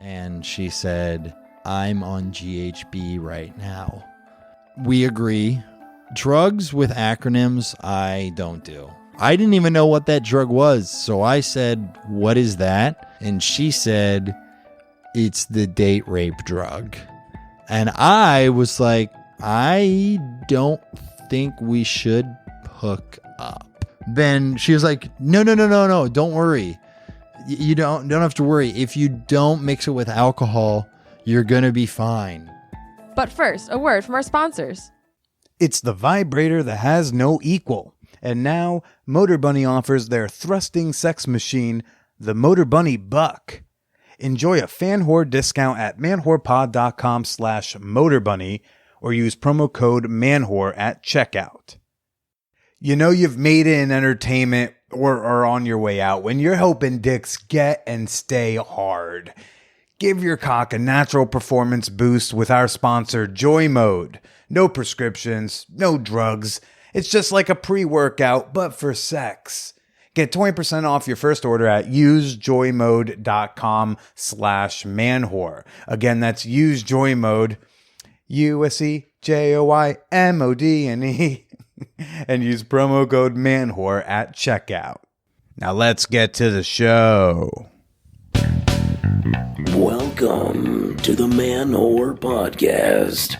And she said, I'm on GHB right now. We agree. Drugs with acronyms, I don't do. I didn't even know what that drug was. So I said, what is that? And she said, it's the date rape drug. And I was like, I don't think we should hook up. Then she was like, no, don't worry. You don't have to worry. If you don't mix it with alcohol, you're going to be fine. But first, a word from our sponsors. It's the vibrator that has no equal. And now, Motor Bunny offers their thrusting sex machine, the Motor Bunny Buck. Enjoy a fan whore discount at manwhorepod.com/motorbunny or use promo code manwhore at checkout. You know you've made it in entertainment or are on your way out when you're helping dicks get and stay hard. Give your cock a natural performance boost with our sponsor, Joy Mode. No prescriptions, no drugs. It's just like a pre-workout, but for sex. Get 20% off your first order at usejoymode.com/manwhore. Again, that's usejoymode, USEJOYMODNE, and use promo code manwhore at checkout. Now let's get to the show. Welcome to the Man Whore Podcast.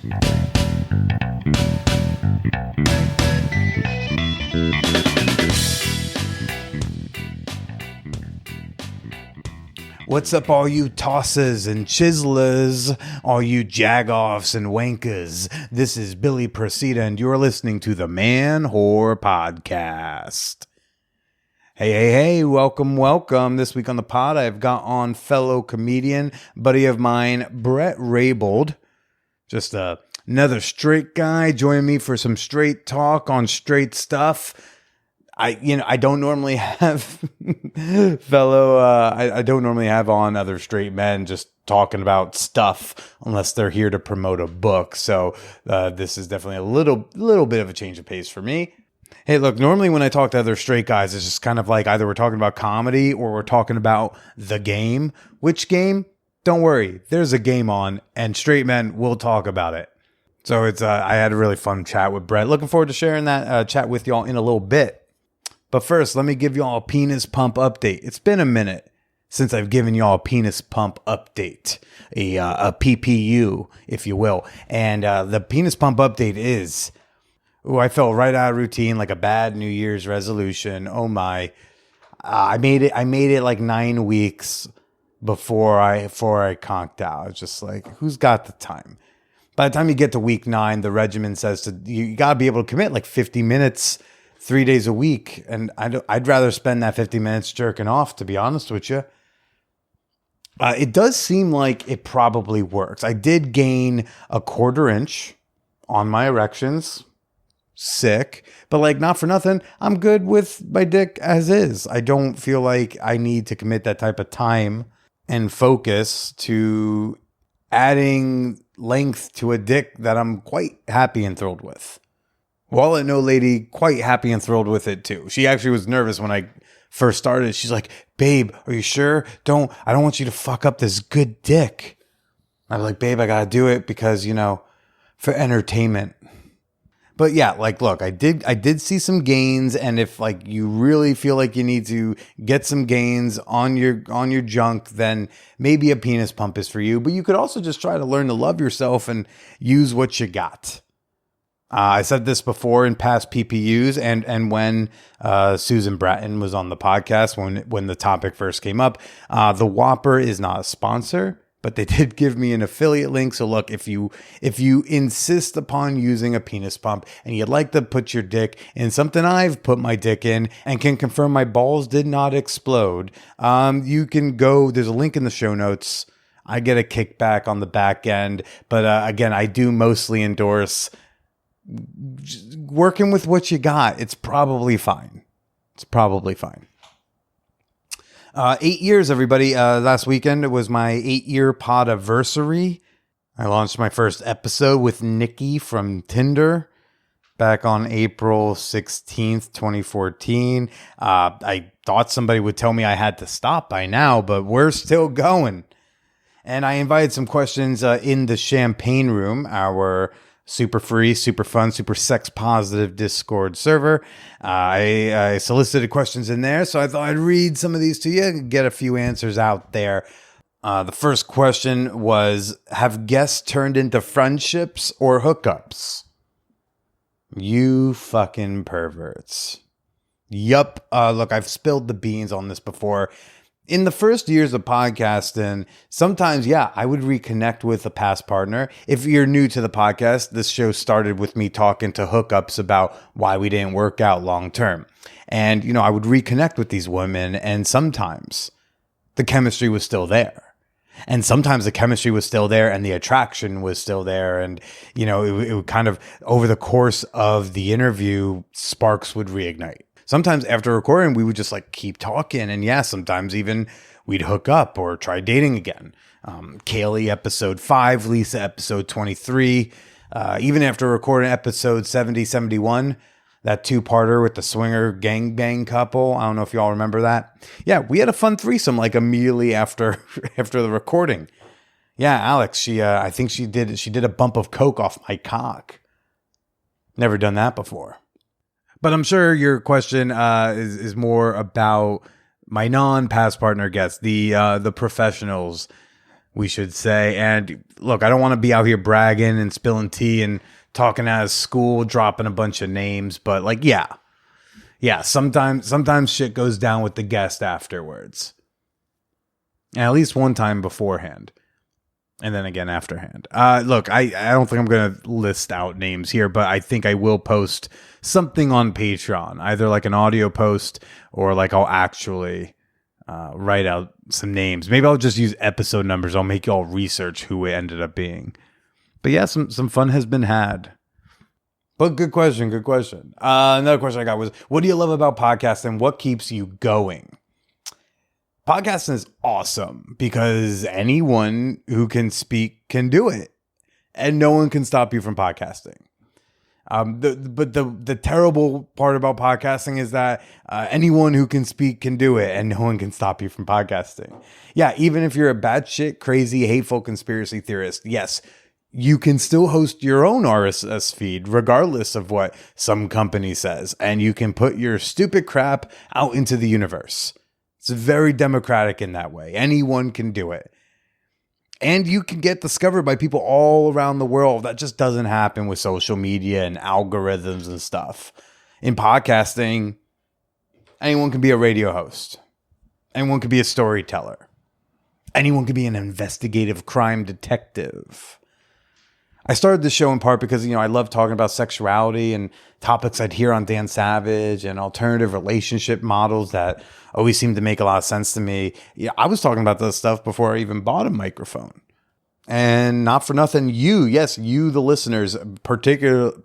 What's up, all you tossers and chiselers, all you jagoffs and wankers? This is Billy Procida, and you're listening to the Man Whore Podcast. Hey, welcome. This week on the pod, I've got on fellow comedian, buddy of mine, Bret Raybould. Just another straight guy joining me for some straight talk on straight stuff. I don't normally have I don't normally have on other straight men just talking about stuff unless they're here to promote a book. So this is definitely a little bit of a change of pace for me. Hey, look, normally when I talk to other straight guys, it's just kind of like either we're talking about comedy or we're talking about the game. Which game? Don't worry, there's a game on, and straight men will talk about it. So it's I had a really fun chat with Bret. Looking forward to sharing that chat with y'all in a little bit. But first, let me give y'all a penis pump update. It's been a minute since I've given y'all a penis pump update, a PPU, if you will. And the penis pump update is, I fell right out of routine like a bad New Year's resolution. Oh my. I made it like 9 weeks before I conked out. It's just like, who's got the time? By the time you get to week 9, the regimen says you got to be able to commit like 50 minutes 3 days a week, and I'd rather spend that 50 minutes jerking off, to be honest with you. It does seem like it probably works. I did gain a 1/4 inch on my erections. Sick. But like, not for nothing, I'm good with my dick as is. I don't feel like I need to commit that type of time and focus to adding length to a dick that I'm quite happy and thrilled with. Wallet No Lady, quite happy and thrilled with it too. She actually was nervous when I first started. She's like, babe, are you sure? I don't want you to fuck up this good dick. I was like, babe, I gotta do it because, for entertainment. But yeah, like, look, I did see some gains, and if like you really feel like you need to get some gains on your junk, then maybe a penis pump is for you. But you could also just try to learn to love yourself and use what you got. I said this before in past PPUs, and when Susan Bratton was on the podcast, when the topic first came up, the Whopper is not a sponsor, but they did give me an affiliate link. So look, if you insist upon using a penis pump and you'd like to put your dick in something I've put my dick in and can confirm my balls did not explode, you can go. There's a link in the show notes. I get a kickback on the back end, but again, I do mostly endorse working with what you got. It's probably fine. 8 years, everybody. Last weekend, it was my 8-year podiversary. I launched my first episode with Nikki from Tinder back on April 16th, 2014. I thought somebody would tell me I had to stop by now, but we're still going. And I invited some questions in the Champagne Room, our super free, super fun, super sex positive Discord server. I solicited questions in there, so I thought I'd read some of these to you and get a few answers out there. The first question was, have guests turned into friendships or hookups? You fucking perverts. Yup. Look, I've spilled the beans on this before. In the first years of podcasting, sometimes, I would reconnect with a past partner. If you're new to the podcast, this show started with me talking to hookups about why we didn't work out long term. And, I would reconnect with these women, and sometimes the chemistry was still there. And sometimes the chemistry was still there and the attraction was still there. And, it would kind of, over the course of the interview, sparks would reignite. Sometimes after recording, we would just keep talking. And sometimes even we'd hook up or try dating again. Kaylee episode 5, Lisa episode 23. Even after recording episode 70, 71, that 2-parter with the swinger gangbang couple. I don't know if y'all remember that. Yeah, we had a fun threesome immediately after the recording. Yeah, Alex, I think she did a bump of coke off my cock. Never done that before. But I'm sure your question is more about my non-past partner guests, the professionals, we should say. And look, I don't want to be out here bragging and spilling tea and talking out of school, dropping a bunch of names, but sometimes shit goes down with the guest afterwards. And at least one time beforehand. And then again afterhand. Look, I don't think I'm going to list out names here, but I think I will post something on Patreon, either an audio post or I'll actually write out some names. Maybe I'll just use episode numbers. I'll make y'all research who it ended up being. But some fun has been had. But good question. Another question I got was, what do you love about podcasting? What keeps you going? Podcasting is awesome because anyone who can speak can do it. And no one can stop you from podcasting. But the terrible part about podcasting is that anyone who can speak can do it, and no one can stop you from podcasting. Yeah, even if you're a batshit, crazy, hateful conspiracy theorist, yes, you can still host your own RSS feed, regardless of what some company says, and you can put your stupid crap out into the universe. It's very democratic in that way. Anyone can do it. And you can get discovered by people all around the world. That just doesn't happen with social media and algorithms and stuff. In podcasting, anyone can be a radio host. Anyone can be a storyteller. Anyone can be an investigative crime detective. I started this show in part because, I love talking about sexuality and topics I'd hear on Dan Savage and alternative relationship models that always seem to make a lot of sense to me. Yeah, I was talking about this stuff before I even bought a microphone. And not for nothing, you, the listeners, particularly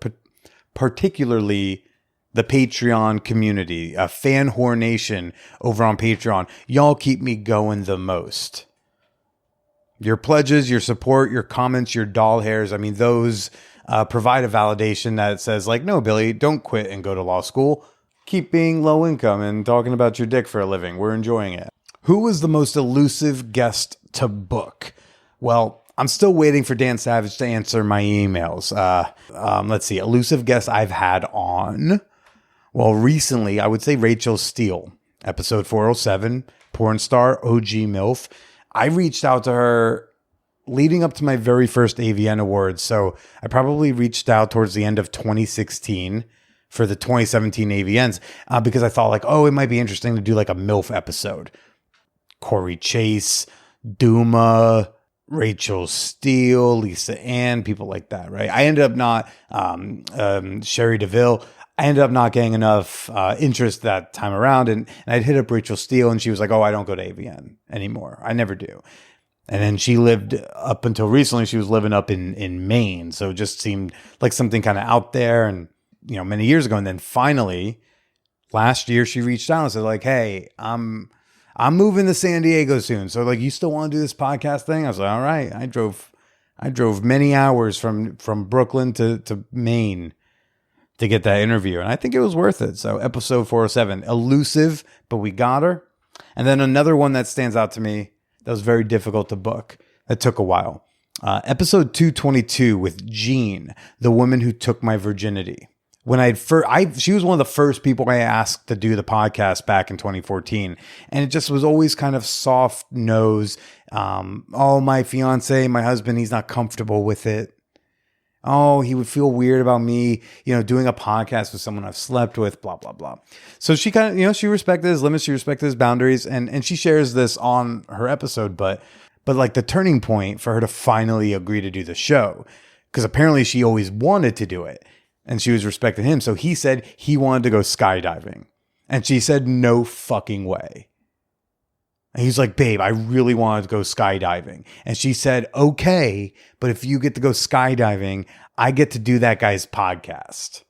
the Patreon community, Fan Whore Nation over on Patreon, y'all keep me going the most. Your pledges, your support, your comments, your doll hairs, those provide a validation that says, no, Billy, don't quit and go to law school. Keep being low income and talking about your dick for a living. We're enjoying it. Who was the most elusive guest to book? Well, I'm still waiting for Dan Savage to answer my emails. Let's see. Elusive guest I've had on. Well, recently, I would say Rachel Steele, episode 407, porn star, OG MILF. I reached out to her leading up to my very first AVN Awards. So I probably reached out towards the end of 2016 for the 2017 AVNs because I thought it might be interesting to do a MILF episode. Corey Chase, Duma, Rachel Steele, Lisa Ann, people like that, right? I ended up not, Sherry DeVille. I ended up not getting enough interest that time around. And I'd hit up Rachel Steele and she was like, oh, I don't go to AVN anymore. I never do. And then she lived up until recently, she was living up in Maine. So it just seemed like something kind of out there and, many years ago. And then finally, last year, she reached out and said hey, I'm moving to San Diego soon. So you still want to do this podcast thing? I was like, all right. I drove many hours from Brooklyn to Maine to get that interview. And I think it was worth it. So episode 407, elusive, but we got her. And then another one that stands out to me that was very difficult to book. It took a while. Episode 222 with Jean, the woman who took my virginity. When she was one of the first people I asked to do the podcast back in 2014. And it just was always kind of soft nose. Oh, my fiance, my husband, he's not comfortable with it. Oh, he would feel weird about me, doing a podcast with someone I've slept with, blah, blah, blah. So she kind of, she respected his limits. She respected his boundaries. And she shares this on her episode, but like the turning point for her to finally agree to do the show, because apparently she always wanted to do it. And she was respecting him. So he said he wanted to go skydiving. And she said, no fucking way. And he's like, babe, I really wanted to go skydiving. And she said, okay, but if you get to go skydiving, I get to do that guy's podcast.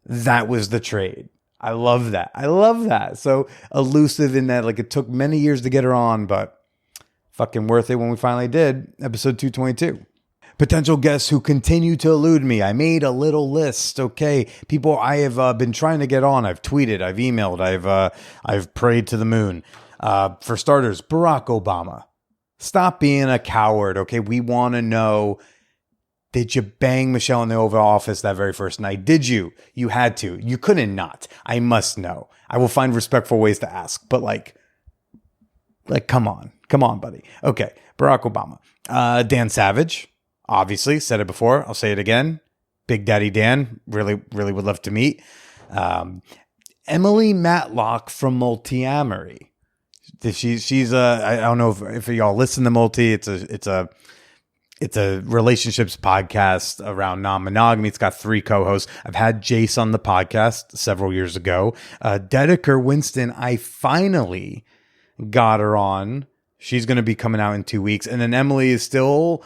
That was the trade. I love that. I love that. So elusive in that, like, it took many years to get her on, but fucking worth it when we finally did. Episode 222. Potential guests who continue to elude me. I made a little list. Okay, people I have been trying to get on. I've tweeted, I've emailed, I've prayed to the moon. For starters, Barack Obama. Stop being a coward. Okay, we want to know: did you bang Michelle in the Oval Office that very first night? Did you? You had to. You couldn't not. I must know. I will find respectful ways to ask, but like, come on, buddy. Okay, Barack Obama. Dan Savage. Obviously, said it before. I'll say it again. Big Daddy Dan. Really, really would love to meet. Emily Matlock from Multi-Amory. She's I don't know if y'all listen to Multi. It's a relationships podcast around non-monogamy. It's got 3 co-hosts. I've had Jace on the podcast several years ago. Dedeker Winston, I finally got her on. She's going to be coming out in 2 weeks. And then Emily is still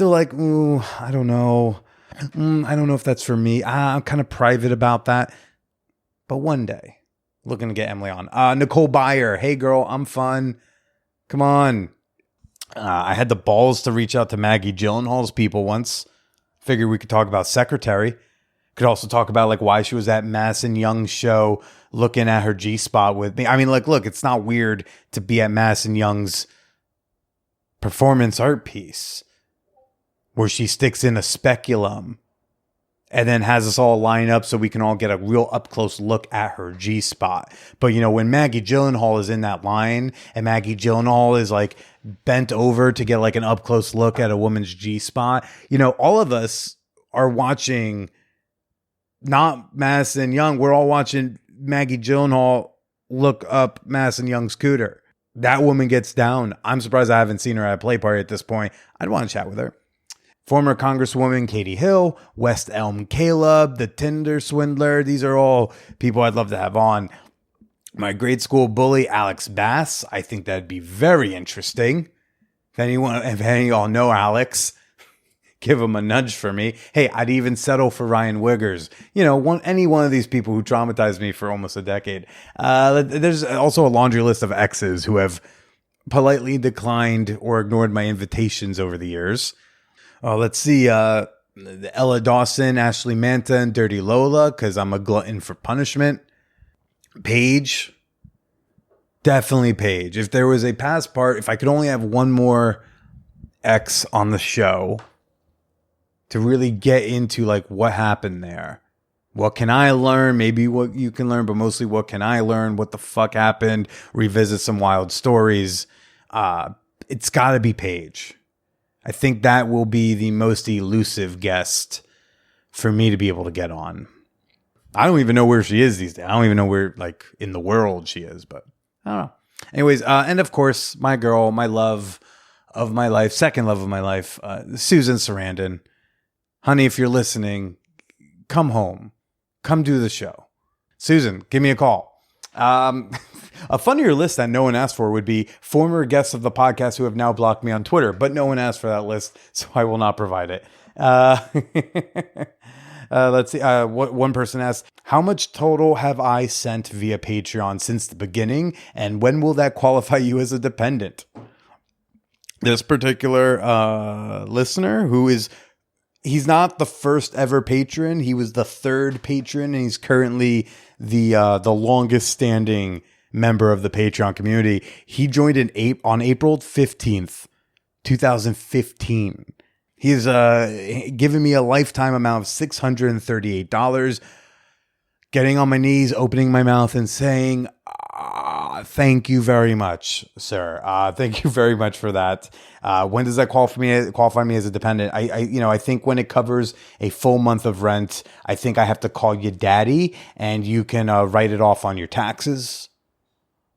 like, ooh, I don't know. I don't know if that's for me. I'm kind of private about that. But one day, looking to get Emily on. Nicole Byer. Hey, girl, I'm fun. Come on. I had the balls to reach out to Maggie Gyllenhaal's people once. Figured we could talk about Secretary. Could also talk about like why she was at Madison Young's show looking at her G-spot with me. I mean, like, look, it's not weird to be at Madison Young's performance art piece where she sticks in a speculum and then has us all line up so we can all get a real up-close look at her G-spot. But, when Maggie Gyllenhaal is in that line and Maggie Gyllenhaal is, like, bent over to get, like, an up-close look at a woman's G-spot, all of us are watching not Madison Young. We're all watching Maggie Gyllenhaal look up Madison Young's cooter. That woman gets down. I'm surprised I haven't seen her at a play party at this point. I'd want to chat with her. Former Congresswoman Katie Hill, West Elm Caleb, the Tinder swindler. These are all people I'd love to have on. My grade school bully, Alex Bass. I think that'd be very interesting. If any of y'all know Alex, give him a nudge for me. Hey, I'd even settle for Ryan Wiggers. Any one of these people who traumatized me for almost a decade. There's also a laundry list of exes who have politely declined or ignored my invitations over the years. Let's see. Ella Dawson, Ashley Manta, and Dirty Lola, because I'm a glutton for punishment. Paige. Definitely Paige. If there was a past part, if I could only have one more ex on the show to really get into like what happened there. What can I learn? Maybe what you can learn, but mostly what can I learn? What the fuck happened? Revisit some wild stories. It's got to be Paige. I think that will be the most elusive guest for me to be able to get on. I don't even know where she is these days. I don't even know where, like, in the world she is, but I don't know. Anyways, and of course, my girl, my love of my life, second love of my life, Susan Sarandon. Honey, if you're listening, come home. Come do the show. Susan, give me a call. A funnier list that no one asked for would be former guests of the podcast who have now blocked me on Twitter, but no one asked for that list, so I will not provide it. Let's see. What one person asked, how much total have I sent via Patreon since the beginning, and when will that qualify you as a dependent? This particular listener he's not the first ever patron. He was the third patron, and he's currently the longest standing member of the Patreon community. He joined on April 15th, 2015. He has given me a lifetime amount of $638. Getting on my knees, opening my mouth and saying, thank you very much, sir. Thank you very much for that. When does that qualify me as a dependent? I think when it covers a full month of rent, I think I have to call you daddy, and you can write it off on your taxes.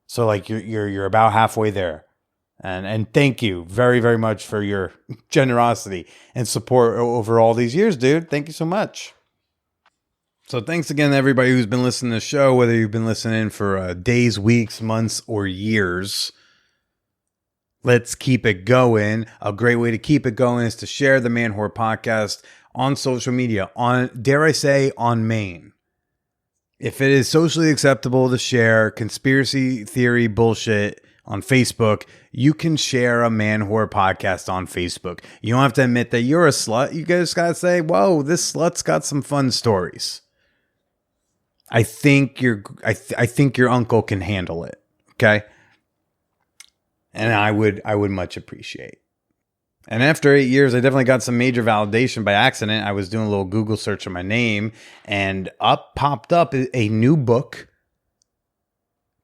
So like you're about halfway there. And thank you very, very much for your generosity and support over all these years, dude. Thank you so much. So thanks again to everybody who's been listening to the show, whether you've been listening for days, weeks, months, or years. Let's keep it going. A great way to keep it going is to share the Man Whore Podcast on social media, on, dare I say, on Maine. If it is socially acceptable to share conspiracy theory bullshit on Facebook, you can share a Man Whore Podcast on Facebook. You don't have to admit that you're a slut. You just got to say, whoa, this slut's got some fun stories. I think your uncle can handle it. Okay. And I would much appreciate. And after 8 years, I definitely got some major validation by accident. I was doing a little Google search of my name, and popped up a new book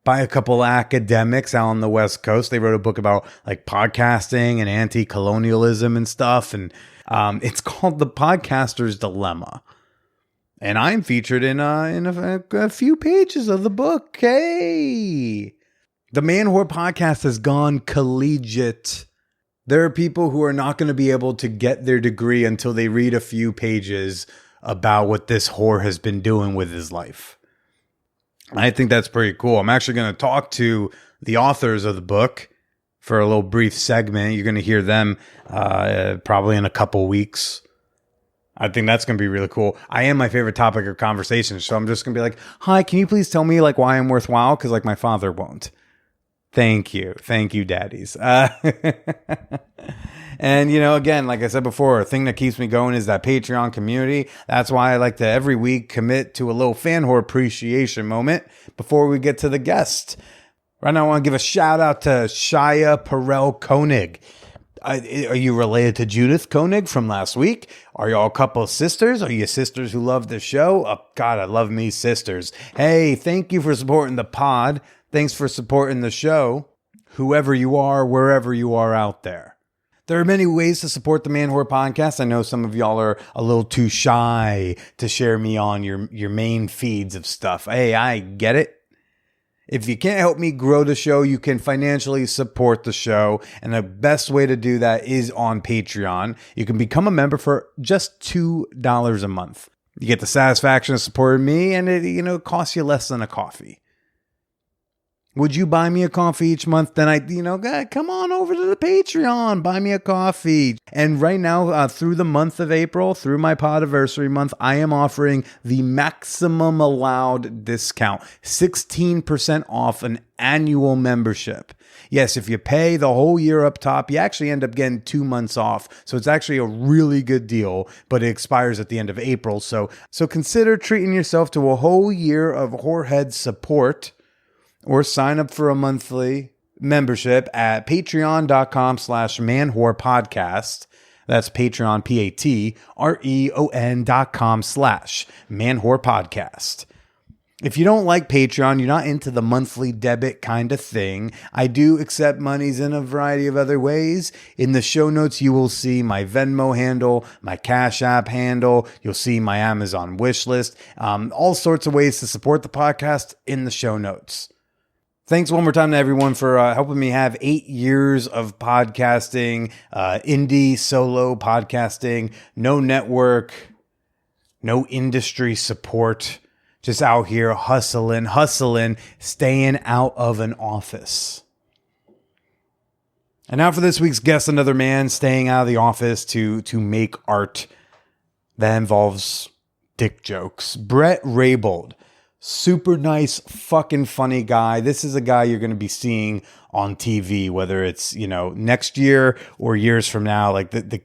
by a couple academics out on the West Coast. They wrote a book about like podcasting and anti-colonialism and stuff. And it's called The Podcaster's Dilemma. And I'm featured in a few pages of the book. Hey, the Man Whore Podcast has gone collegiate. There are people who are not going to be able to get their degree until they read a few pages about what this whore has been doing with his life. I think that's pretty cool. I'm actually going to talk to the authors of the book for a little brief segment. You're going to hear them probably in a couple weeks. I think that's going to be really cool. I am my favorite topic of conversation. So I'm just going to be like, hi, can you please tell me like why I'm worthwhile? Because like my father won't. Thank you. Thank you, daddies. And, again, like I said before, a thing that keeps me going is that Patreon community. That's why I like to every week commit to a little fan whore appreciation moment before we get to the guest. Right now, I want to give a shout out to Shia Perel Koenig. Are you related to Judith Koenig from last week? Are y'all a couple of sisters? Are you sisters who love the show? Oh, God, I love me sisters. Hey, thank you for supporting the pod. Thanks for supporting the show. Whoever you are, wherever you are out there. There are many ways to support the Man Whore Podcast. I know some of y'all are a little too shy to share me on your main feeds of stuff. Hey, I get it. If you can't help me grow the show, you can financially support the show. And the best way to do that is on Patreon. You can become a member for just $2 a month. You get the satisfaction of supporting me, and it costs you less than a coffee. Would you buy me a coffee each month? Then come on over to the Patreon, buy me a coffee. And right now, through the month of April, through my podiversary month, I am offering the maximum allowed discount, 16% off an annual membership. Yes, if you pay the whole year up top, you actually end up getting 2 months off. So it's actually a really good deal, but it expires at the end of April. So consider treating yourself to a whole year of whorehead support. Or sign up for a monthly membership at patreon.com/manwhorepodcast. That's Patreon, patreon.com/manwhorepodcast. If you don't like Patreon, you're not into the monthly debit kind of thing, I do accept monies in a variety of other ways. In the show notes, you will see my Venmo handle, my Cash App handle. You'll see my Amazon wish list. All sorts of ways to support the podcast in the show notes. Thanks one more time to everyone for helping me have 8 years of podcasting, indie solo podcasting, no network, no industry support, just out here hustling, staying out of an office. And now for this week's guest, another man staying out of the office to make art that involves dick jokes. Bret Raybould. Super nice, fucking funny guy. This is a guy you're going to be seeing on TV, whether it's, next year or years from now. Like the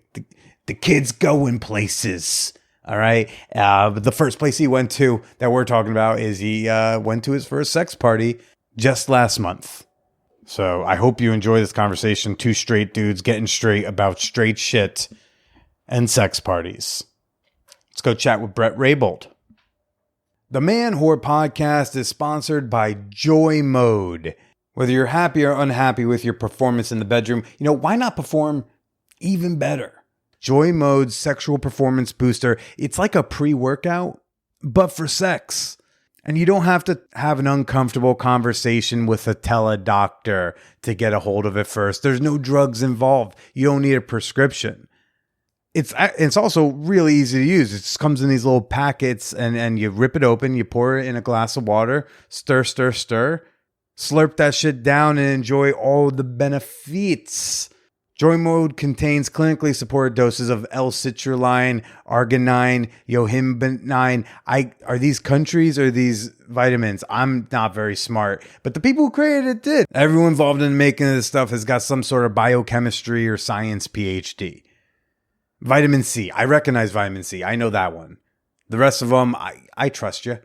kid's going places. All right. But the first place he went to that we're talking about is he went to his first sex party just last month. So I hope you enjoy this conversation. Two straight dudes getting straight about straight shit and sex parties. Let's go chat with Bret Raybould. The Man Whore Podcast is sponsored by Joy Mode. Whether you're happy or unhappy with your performance in the bedroom, why not perform even better? Joy Mode's sexual performance booster, it's like a pre-workout, but for sex. And you don't have to have an uncomfortable conversation with a tele-doctor to get a hold of it first. There's no drugs involved. You don't need a prescription. It's also really easy to use. It just comes in these little packets and you rip it open, you pour it in a glass of water, stir, stir, stir, slurp that shit down and enjoy all the benefits. Joy Mode contains clinically supported doses of L-citrulline, arginine, yohimbine. Are these countries or these vitamins? I'm not very smart, but the people who created it did. Everyone involved in making this stuff has got some sort of biochemistry or science PhD. Vitamin C. I recognize vitamin C. I know that one. The rest of them, I trust you.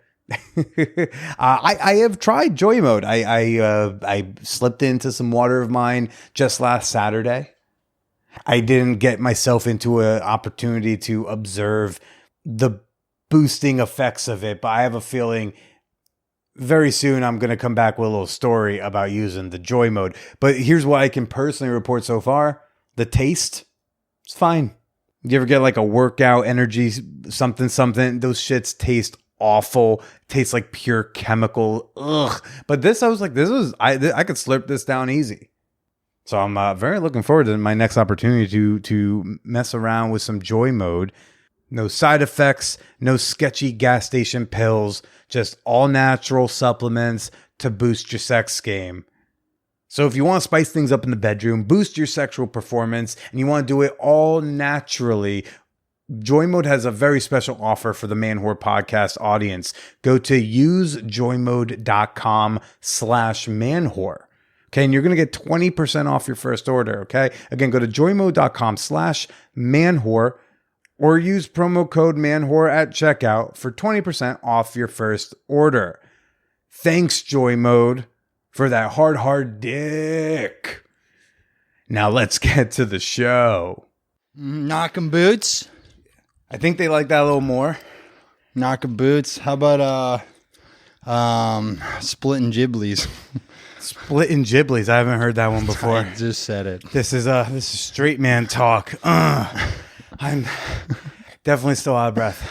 I have tried Joy Mode. I slipped into some water of mine just last Saturday. I didn't get myself into an opportunity to observe the boosting effects of it, but I have a feeling very soon I'm going to come back with a little story about using the Joy Mode. But here's what I can personally report so far. The taste, it's fine. You ever get like a workout energy, something, those shits taste awful, tastes like pure chemical. Ugh. But this, I was like, I could slurp this down easy. So I'm very looking forward to my next opportunity to mess around with some Joy Mode. No side effects, no sketchy gas station pills, just all natural supplements to boost your sex game. So if you want to spice things up in the bedroom, boost your sexual performance, and you want to do it all naturally, Joy Mode has a very special offer for the Man Whore Podcast audience. Go to usejoymode.com/manwhore. Okay, and you're going to get 20% off your first order, okay? Again, go to joymode.com/manwhore or use promo code manwhore at checkout for 20% off your first order. Thanks, Joy Mode, for that hard dick. Now let's get to the show. Knocking boots. I think they like that a little more. Knocking boots. How about splitting giblies? Splitting giblies. I haven't heard that one before. I just said it. This is straight man talk. I'm definitely still out of breath.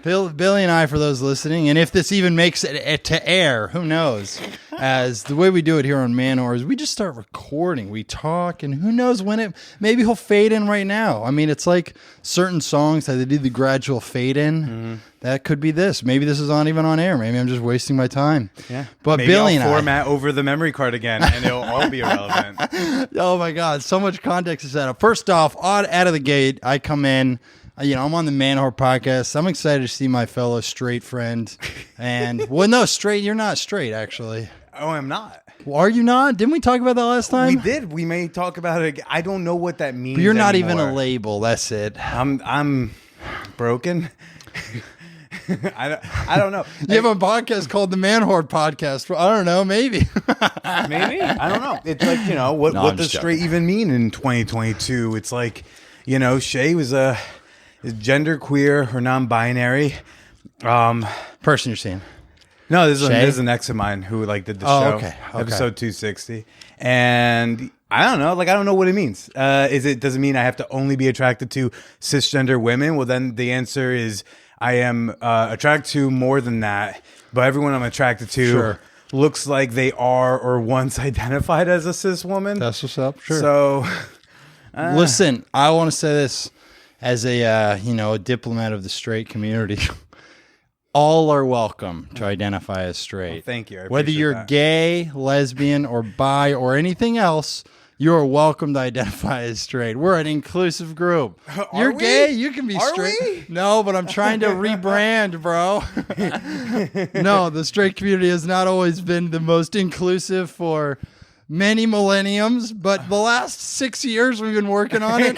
Billy and I, for those listening, and if this even makes it to air, who knows? As the way we do it here on Man Whore is we just start recording. We talk, and who knows when maybe he'll fade in right now. I mean, it's like certain songs that they do the gradual fade in. Mm-hmm. That could be this. Maybe this is not even on air. Maybe I'm just wasting my time. Yeah. But maybe Billy I'll and format over the memory card again, and it'll all be irrelevant. Oh my God, so much context is set up. First off, out of the gate, I come in. I'm on the Man Whore Podcast. I'm excited to see my fellow straight friend. And, well, no, straight. You're not straight, actually. Oh, I'm not. Well, are you not? Didn't we talk about that last time? We did. We may talk about it again. I don't know what that means. But you're not anymore. even a label. That's it. I'm broken. I don't know. You have a podcast called the Man Whore Podcast. Well, I don't know. Maybe. Maybe. I don't know. It's like, what does straight even mean in 2022? It's like, Shay was is gender queer or non-binary. Person you're seeing. No, this is an ex of mine who did the show. Okay. Episode 260. And I don't know. I don't know what it means. Does it mean I have to only be attracted to cisgender women? Well, then the answer is I am attracted to more than that. But everyone I'm attracted to looks like they are or once identified as a cis woman. That's what's up. Sure. So, listen, I want to say this as a diplomat of the straight community. All are welcome to identify as straight. Well, thank you. Whether you're gay, lesbian, or bi, or anything else, you are welcome to identify as straight. We're an inclusive group. You're gay, you can be straight. We? No, but I'm trying to rebrand, bro. No, the straight community has not always been the most inclusive for many millenniums, but the last 6 years we've been working on it.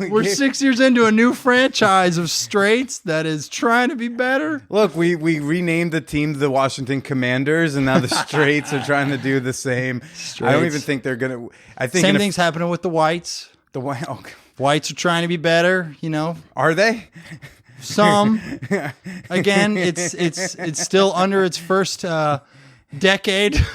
We're 6 years into a new franchise of straights that is trying to be better. Look, we renamed the team the Washington Commanders, and now the straights are trying to do the same. I don't even think they're gonna. I think same thing's happening with the whites. The white. Oh, whites are trying to be better. Are they? Some. Again, it's still under its first decade.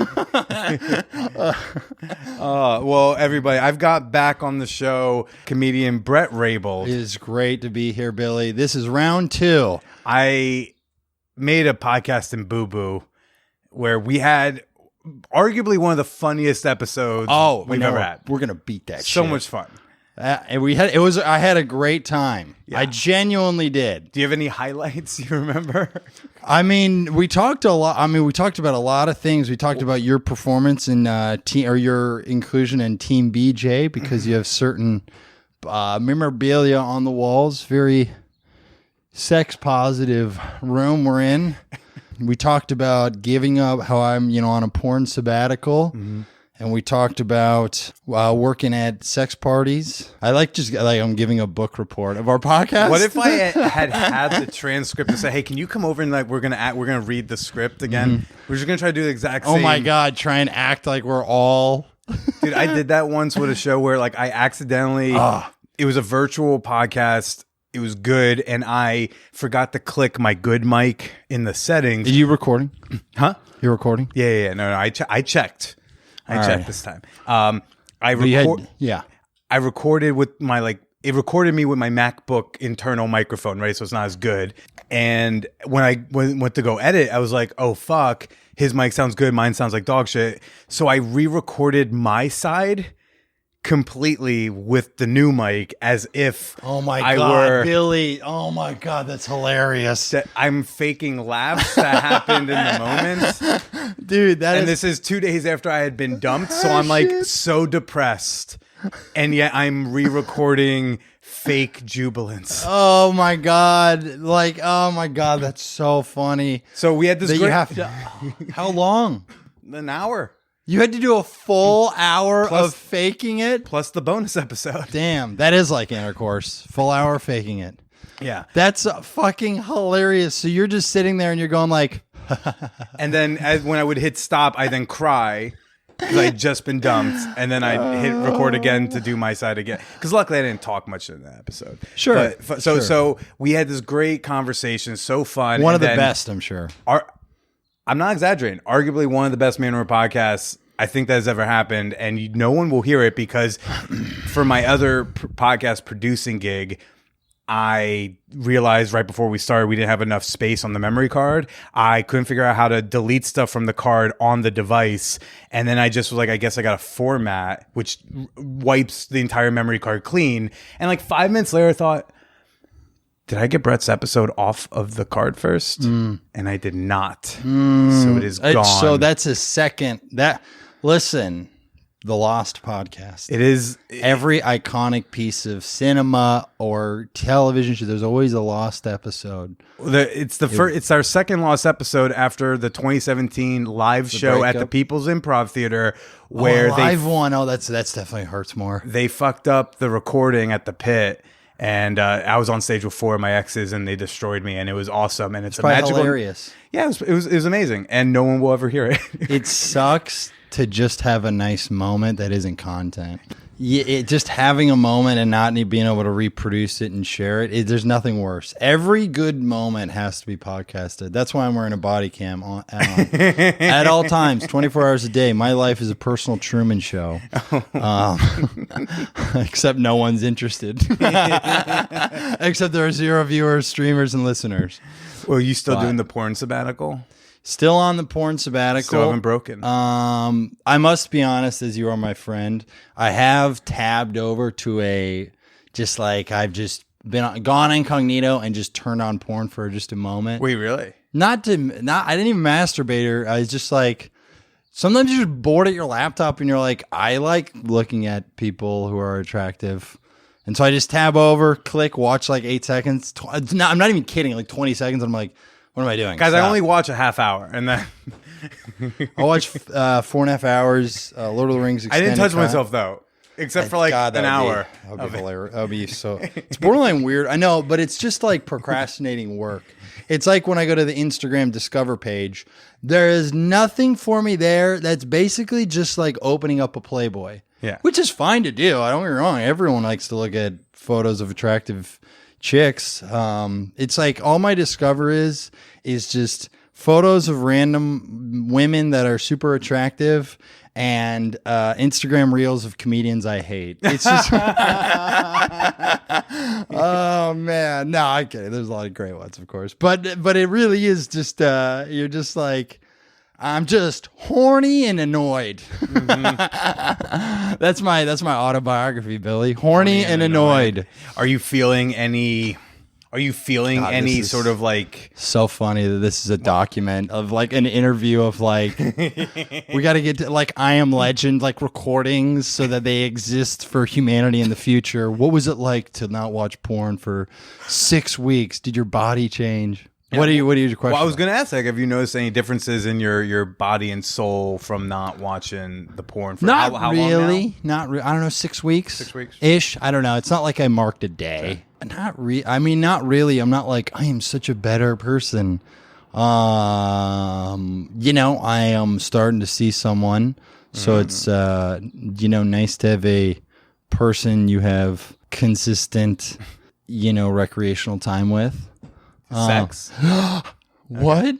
Well, everybody, I've got back on the show comedian Bret Raybould. It is great to be here, Billy. This is round 2. I made a podcast in Boo Boo where we had arguably one of the funniest episodes we've ever had. We're gonna beat that. So shit. much fun. And I had a great time. Yeah. I genuinely did. Do you have any highlights you remember? I mean, we talked a lot. We talked about a lot of things. We talked about your performance in your inclusion in Team BJ because you have certain memorabilia on the walls. Very sex positive room we're in. We talked about giving up, how I'm on a porn sabbatical. Mm-hmm. And we talked about working at sex parties. I'm giving a book report of our podcast. What if I had the transcript and say, "Hey, can you come over and we're gonna read the script again? Mm-hmm. We're just gonna try to do the exact same." Oh my god! Try and act like we're all. Dude, I did that once with a show where I accidentally. It was a virtual podcast. It was good, and I forgot to click my good mic in the settings. Are you recording? Huh? You're recording? Yeah. No. I checked. I checked this time. I recorded with my it recorded me with my MacBook internal microphone, right? So it's not as good. And when I went to go edit, I was like, oh fuck, his mic sounds good, mine sounds like dog shit. So I re-recorded my side completely with the new mic as if Billy, oh my god, that's hilarious. That I'm faking laughs that happened in the moment. Dude, this is 2 days after I had been dumped, so I'm so depressed. And yet I'm re-recording fake jubilance. Oh my god. That's so funny. So we had this how long? An hour. You had to do a full hour of faking it? Plus the bonus episode. Damn, that is like intercourse. Full hour faking it. Yeah. That's fucking hilarious. So you're just sitting there and you're going like... And then when I would hit stop, I then cry because I had just been dumped. And then I hit record again to do my side again. Because luckily I didn't talk much in that episode. Sure. So we had this great conversation. So fun. One of the best, I'm sure. I'm not exaggerating. Arguably one of the best Man Or podcasts I think that has ever happened. And no one will hear it because for my other podcast producing gig, I realized right before we started we didn't have enough space on the memory card. I couldn't figure out how to delete stuff from the card on the device. And then I just was like, I guess I got a format, which wipes the entire memory card clean. And 5 minutes later, I thought, did I get Bret's episode off of the card first? And I did not. So it is gone. So that's a second. Listen, the Lost podcast. It is. Every iconic piece of cinema or television show, there's always a lost episode. It's our second lost episode after the 2017 live show breakup at the People's Improv Theater where live one. Oh, that's definitely hurts more. They fucked up the recording at the pit. And I was on stage with 4 of my exes, and they destroyed me, and it was awesome. And it's a magical, hilarious. Yeah, it was amazing, and no one will ever hear it. It sucks to just have a nice moment that isn't content. Just having a moment and not being able to reproduce it and share it, there's nothing worse. Every good moment has to be podcasted. That's why I'm wearing a body cam at all times, 24 hours a day. My life is a personal Truman Show. Except no one's interested. Except there are 0 viewers, streamers, and listeners. Well, you still doing the porn sabbatical? Still on the porn sabbatical. Still haven't broken. I must be honest, as you are my friend, I have tabbed over to I've just gone incognito and just turned on porn for just a moment. Wait, really? I didn't even masturbate her. I was just sometimes you're just bored at your laptop and you're like, I like looking at people who are attractive. And so I just tab over, click, watch 8 seconds. I'm not even kidding, 20 seconds. I'm like, What am I doing? Guys, I Stop. only watch a half hour, and then I watched 4.5 hours. Lord of the Rings. I didn't extended touch cut. myself though, except for like God, an hour. That would be hilarious. That would be so. It's borderline weird. I know, but it's just like procrastinating work. It's like when I go to the Instagram Discover page, there is nothing for me there. That's basically just like opening up a Playboy. Yeah. Which is fine to do. I don't get me wrong. Everyone likes to look at photos of attractive chicks. It's like all my Discover is just photos of random women that are super attractive and Instagram reels of comedians I hate. It's just oh man, no, I get it. There's a lot of great ones, of course, but it really is just you're just like, I'm just horny and annoyed. Mm-hmm. That's my autobiography, Billy. Horny and annoyed. Are you feeling any? Are you feeling God, any this is sort of like? So funny that this is a document of like an interview of like we got to get to like I Am Legend like recordings so that they exist for humanity in the future. What was it like to not watch porn for 6 weeks? Did your body change? Yeah. What are your questions? Well, I was going to ask, like, have you noticed any differences in your body and soul from not watching the porn for Not how really. long now? I don't know, 6 weeks. 6 weeks ish. I don't know. It's not like I marked a day. Okay. Not really. I'm not like I am such a better person. I am starting to see someone, so it's nice to have a person you have consistent, recreational time with. Sex. What?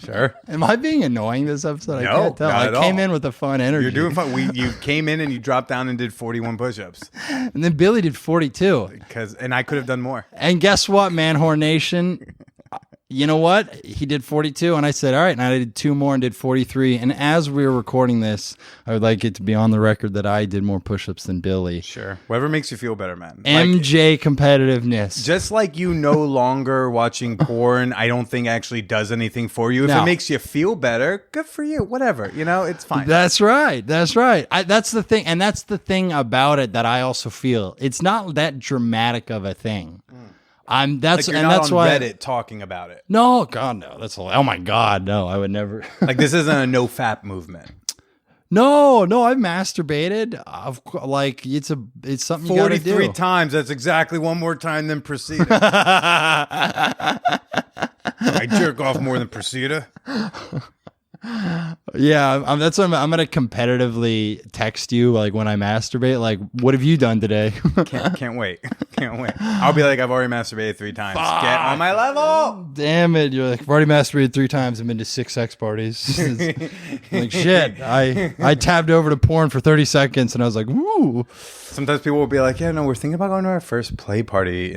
Sure. Am I being annoying this episode? I No, can't tell. not at I came all. in with a fun energy. You're doing fine. You came in and you dropped down and did 41 push-ups. And then Billy did 42. And I could have done more. And guess what, Manwhore Nation? You know what? He did 42, and I said, all right, and I did 2 more and did 43. And as we were recording this, I would like it to be on the record that I did more push-ups than Billy. Sure. Whatever makes you feel better, man. MJ competitiveness. Just like you no longer watching porn, I don't think actually does anything for you. If No. it makes you feel better, good for you. Whatever. It's fine. That's right. That's right. That's the thing. And that's the thing about it that I also feel. It's not that dramatic of a thing. That's Like you're and not that's on why Reddit talking about it. No, God, no. That's oh my God, no. I would never. Like this isn't a no fap movement. No, I've masturbated. It's something you gotta do. 43 times. That's exactly one more time than Precita. I jerk off more than Precita. Yeah, that's what I'm gonna competitively text you like when I masturbate. Like, what have you done today? Can't wait. Can't wait. I'll be like, I've already masturbated 3 times. Get on my level. Damn it! You're like, I've already masturbated 3 times. I've been to 6 sex parties. Like shit. I tabbed over to porn for 30 seconds and I was like, woo. Sometimes people will be like, yeah, no, we're thinking about going to our first play party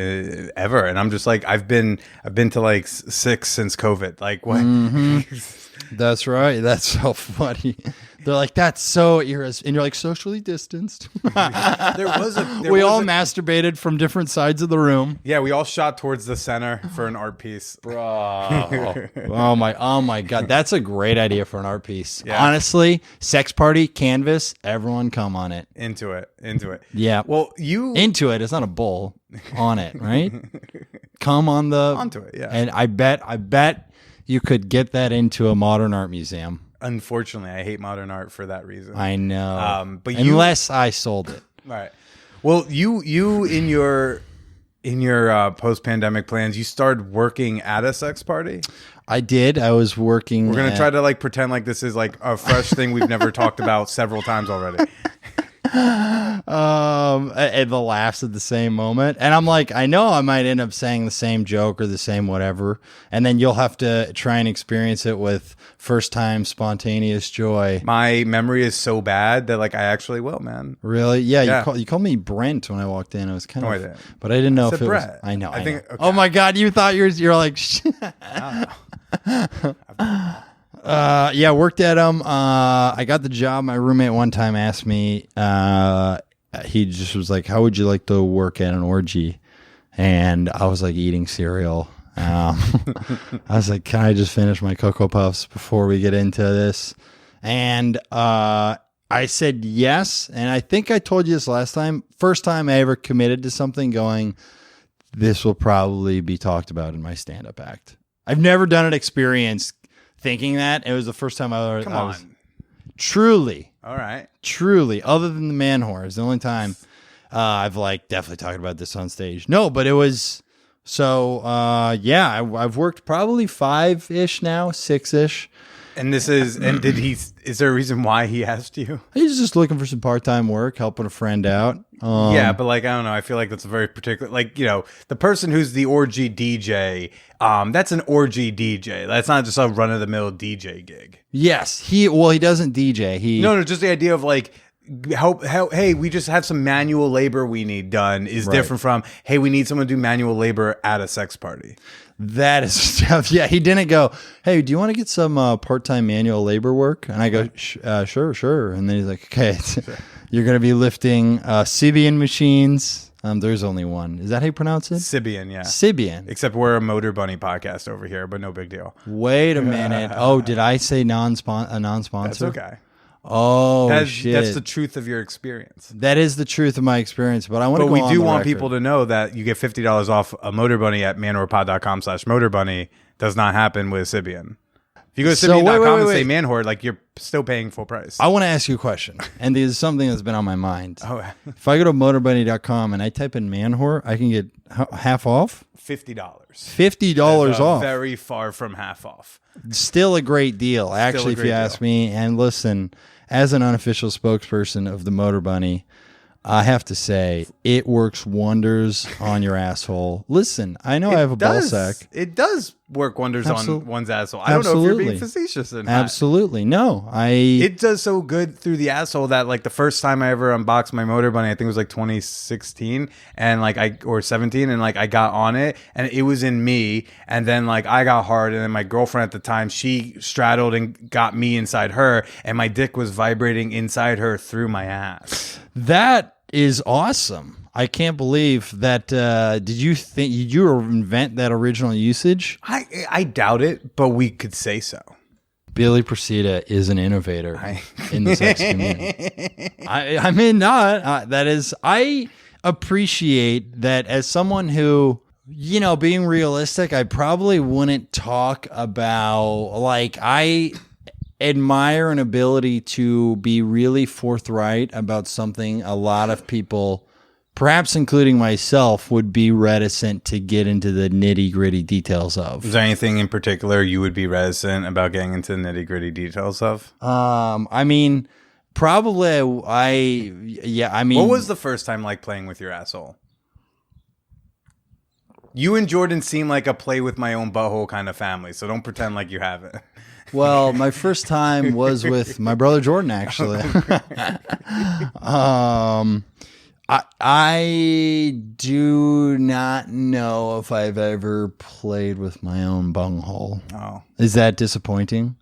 ever, and I'm just like, I've been to like 6 since COVID. Like what? Mm-hmm. That's right. That's so funny. They're like, that's so and you're like, socially distanced. We all masturbated from different sides of the room. Yeah, we all shot towards the center for an art piece. Bro. oh my God. That's a great idea for an art piece. Yeah. Honestly, sex party, canvas, everyone come on it. Into it. Yeah. Well, into it. It's not a bull. On it, right? Come on onto it, yeah. And I bet you could get that into a modern art museum. Unfortunately, I hate modern art for that reason. I know. But unless I sold it. All right. Well, you in your post-pandemic plans, you started working at a sex party? I did. I was working. We're going to try to like pretend like this is like a fresh thing we've never talked about several times already. And the laughs at the same moment, and I'm like, I know I might end up saying the same joke or the same whatever, and then you'll have to try and experience it with first time spontaneous joy. My memory is so bad that like I actually will, man. Really? Yeah. You called me Brent when I walked in. I was kind of, but I didn't know if it Bret. was. I know. Okay. Oh my God! You thought you're like. Yeah, worked at them. I got the job. My roommate one time asked me, he just was like, how would you like to work at an orgy? And I was like eating cereal. I was like, can I just finish my Cocoa Puffs before we get into this? And I said yes. And I think I told you this last time. First time I ever committed to something going, this will probably be talked about in my stand-up act. I've never done an experience thinking that. It was the first time I Come was on. truly, All right. other than the man whore, is the only time I've like definitely talked about this on stage. No, but it was so. I've worked probably 5-ish now, 6-ish. And this is, and is there a reason why he asked you? He's just looking for some part-time work, helping a friend out. Yeah, but like, I don't know. I feel like that's a very particular, like, you know, the person who's the orgy DJ, that's an orgy DJ. That's not just a run-of-the-mill DJ gig. Yes, he doesn't DJ. No, just the idea of like, hey, we just have some manual labor we need done is different from, hey, we need someone to do manual labor at a sex party. That is stuff. Yeah, he didn't go, hey, do you want to get some part-time manual labor work? And I go, sure. And then he's like, okay, you're going to be lifting Sibian machines. There's only one. Is that how you pronounce it? Sibian, yeah. Sibian. Except we're a Motor Bunny podcast over here, but no big deal. Wait a minute. Oh, did I say a non-sponsor? That's okay. Oh, shit. That's the truth of your experience. That is the truth of my experience, but I want to go But on we do the want record. people to know that you get $50 off a Motor Bunny at manwhorepod.com/motorbunny. Does not happen with Sibian. If you go to So, Sibian.com and wait. say manwhore, like you're still paying full price. I want to ask you a question, and this is something that's been on my mind. Oh, If I go to motorbunny.com and I type in man whore, I can get half off? $50. $50 off. Very far from half off. Still a great deal, actually, if great you ask me. And listen, as an unofficial spokesperson of the Motor Bunny, I have to say, it works wonders on your asshole. Listen, I know I have a ball sack. It does work wonders on one's asshole. I don't know if Absolutely. you're being facetious or not. Absolutely. No, It does so good through the asshole that like the first time I ever unboxed my Motor Bunny, I think it was like 2016 and like or 17, and like I got on it and it was in me, and then like I got hard, and then my girlfriend at the time, she straddled and got me inside her, and my dick was vibrating inside her through my ass. That is awesome. I can't believe that. Did you invent that original usage? I doubt it, but we could say so. Billy Procida is an innovator in the sex community. I mean, not that is. I appreciate that as someone who, you know, being realistic, I probably wouldn't talk about like I admire an ability to be really forthright about something a lot of people, perhaps including myself, would be reticent to get into the nitty-gritty details of. Is there anything in particular you would be reticent about getting into the nitty-gritty details of? I mean, probably I mean, what was the first time like playing with your asshole? You and Jordan seem like a play with my own butthole kind of family, so don't pretend like you haven't. Well, my first time was with my brother Jordan, actually. I do not know if I've ever played with my own bunghole. Oh, is that disappointing?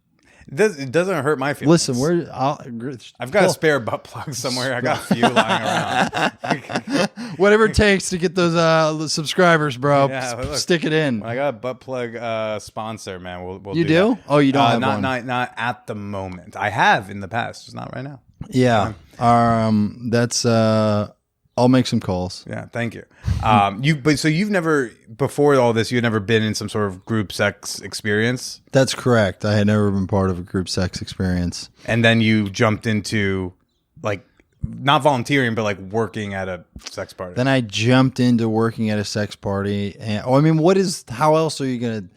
it doesn't hurt my feelings. Listen, I've got a spare butt plug somewhere. I got a few lying around. Whatever it takes to get those subscribers, bro. Yeah, look, stick it in. I got a butt plug sponsor, man. We'll You do do? that. Oh, you don't have not, one? Not at the moment. I have in the past, just not right now. Yeah. That's I'll make some calls. Yeah, thank you. So you've never, before all this, you had never been in some sort of group sex experience? That's correct. I had never been part of a group sex experience. And then you jumped into like not volunteering, but like working at a sex party. Then I jumped into working at a sex party. And I mean, how else are you going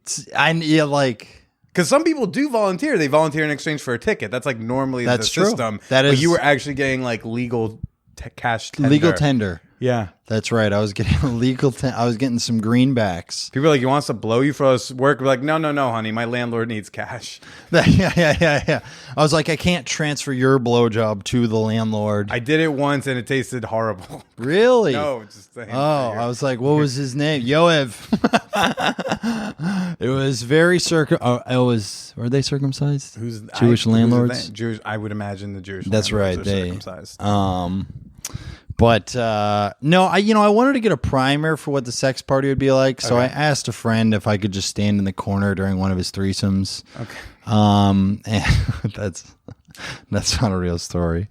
to, like, because some people do volunteer. They volunteer in exchange for a ticket. That's like normally the That's true. system. That is, but you were actually getting like legal cash tender. Legal tender. Yeah. That's right. I was getting I was getting some greenbacks. People are like, you want us to blow you for us work? We're like, no, honey. My landlord needs cash. Yeah. I was like, I can't transfer your blowjob to the landlord. I did it once and it tasted horrible. Really? No, just saying. Oh, I was like, what was his name? Yoev. It was very were they circumcised? Jewish landlords? Jewish. I would imagine the Jewish. That's right. They circumcised. But no, I wanted to get a primer for what the sex party would be like. So I asked a friend if I could just stand in the corner during one of his threesomes. Okay. And That's not a real story.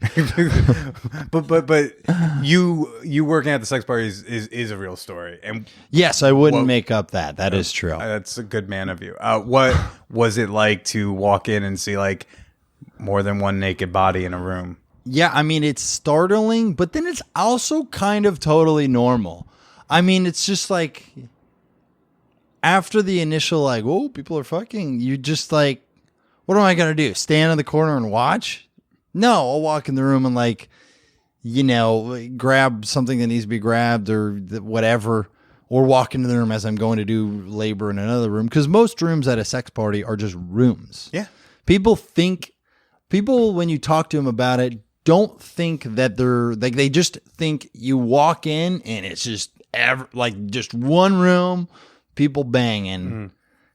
but you working at the sex parties is a real story. And Yes, I wouldn't make up that. That is true. that's a good man of you. What was it like to walk in and see like more than one naked body in a room? Yeah, I mean, it's startling, but then it's also kind of totally normal. I mean, it's just like after the initial like, whoa, people are fucking, you just like, what am I going to do? Stand in the corner and watch? No, I'll walk in the room and like, grab something that needs to be grabbed or whatever, or walk into the room as I'm going to do labor in another room. Because most rooms at a sex party are just rooms. Yeah. People, when you talk to them about it, don't think that they're like, they just think you walk in and it's just just one room, people banging.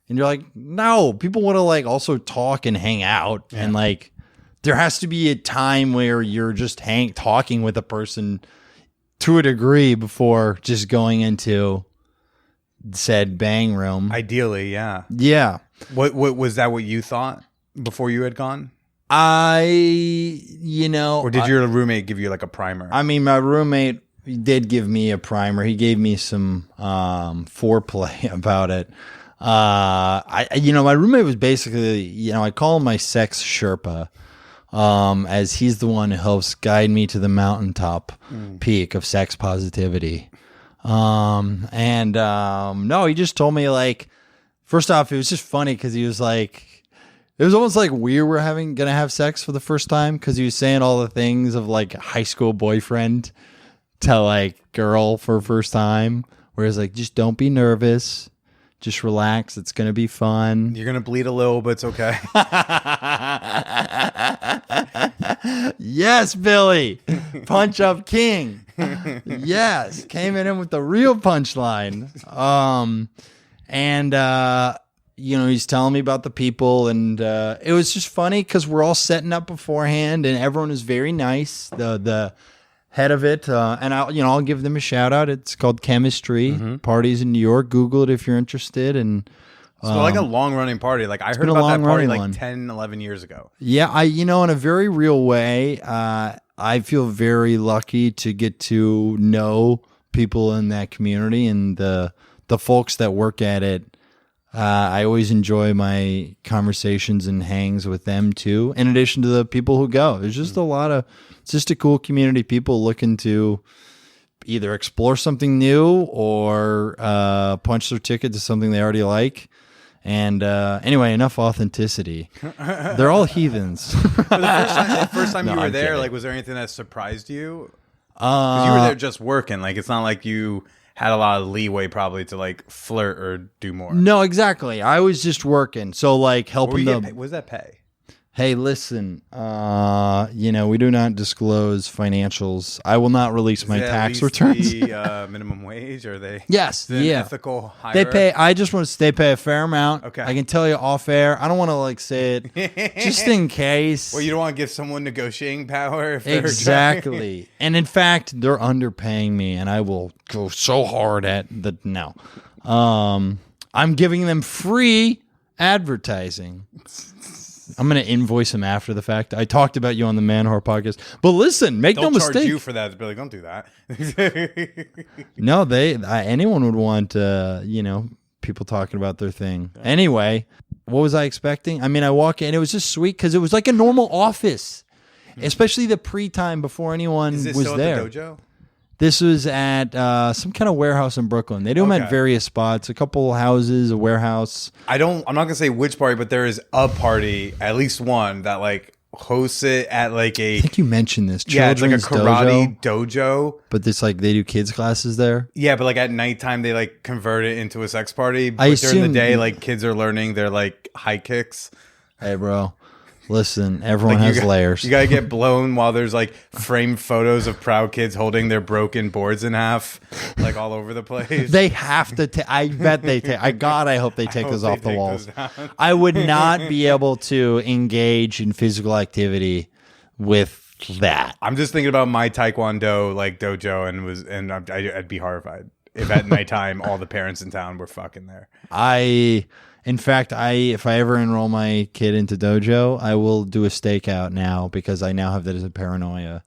And you're like, no, people want to like also talk and hang out. Yeah. And like, there has to be a time where you're just talking with a person to a degree before just going into said bang room. Ideally, yeah. Yeah. What was that what you thought before you had gone? Or did your roommate give you like a primer? I mean, my roommate did give me a primer. He gave me some foreplay about it. My roommate was basically, I call him my sex Sherpa, as he's the one who helps guide me to the mountaintop peak of sex positivity. No, he just told me like, first off, it was just funny because he was like, it was almost like we were gonna have sex for the first time because he was saying all the things of like high school boyfriend to like girl for first time. Whereas like, just don't be nervous. Just relax. It's going to be fun. You're going to bleed a little, but it's okay. Yes, Billy. Punch up king. Yes. Came in with the real punchline. He's telling me about the people, and it was just funny because we're all setting up beforehand, and everyone is very nice. The head of it, and I'll give them a shout out. It's called Chemistry Parties in New York. Google it if you're interested. And so like a long running party. Like I heard about that party like 10, 11 years ago. Yeah, in a very real way, I feel very lucky to get to know people in that community and the folks that work at it. I always enjoy my conversations and hangs with them too, in addition to the people who go. There's just it's just a cool community, people looking to either explore something new or punch their ticket to something they already like. And anyway, enough authenticity. They're all heathens. The first time No, you were I'm there, kidding. like, was there anything that surprised you? 'Cause you were there just working. Like, it's not like you had a lot of leeway probably to like flirt or do more. No, exactly. I was just working. So like helping them. What does that pay? Hey, listen, we do not disclose financials. I will not release my tax returns. The, minimum wage, or they? Yes, yeah. Ethical hire? They pay. I just want to. They pay a fair amount. Okay. I can tell you off air. I don't want to like say it, just in case. Well, you don't want to give someone negotiating power. If they're Exactly. And in fact, they're underpaying me, and I will go so hard at the no. I'm giving them free advertising. I'm going to invoice him after the fact. I talked about you on the Man Whore podcast. But listen, make no mistake. They'll charge you for that. Billy, don't do that. No, anyone would want, people talking about their thing. Yeah. Anyway, what was I expecting? I mean, I walk in. It was just sweet because it was like a normal office, especially the pre-time before anyone was still there. At the dojo? This was at some kind of warehouse in Brooklyn. They do them at various spots, a couple houses, a warehouse. I'm not going to say which party, but there is a party, at least one, that like hosts it at like a... I think you mentioned this. Yeah, it's like a karate dojo. But it's like they do kids classes there? Yeah, but like at nighttime, they like convert it into a sex party. But during the day, like kids are learning their like high kicks. Hey, bro. Listen, everyone has layers. You gotta get blown while there's like framed photos of proud kids holding their broken boards in half, like all over the place. They have to. I bet they take. I hope they take those off the walls. I would not be able to engage in physical activity with that. I'm just thinking about my Taekwondo like dojo, and I'd be horrified. if at nighttime all the parents in town were fucking there. In fact, if I ever enroll my kid into dojo, I will do a stakeout now because I now have that as a paranoia.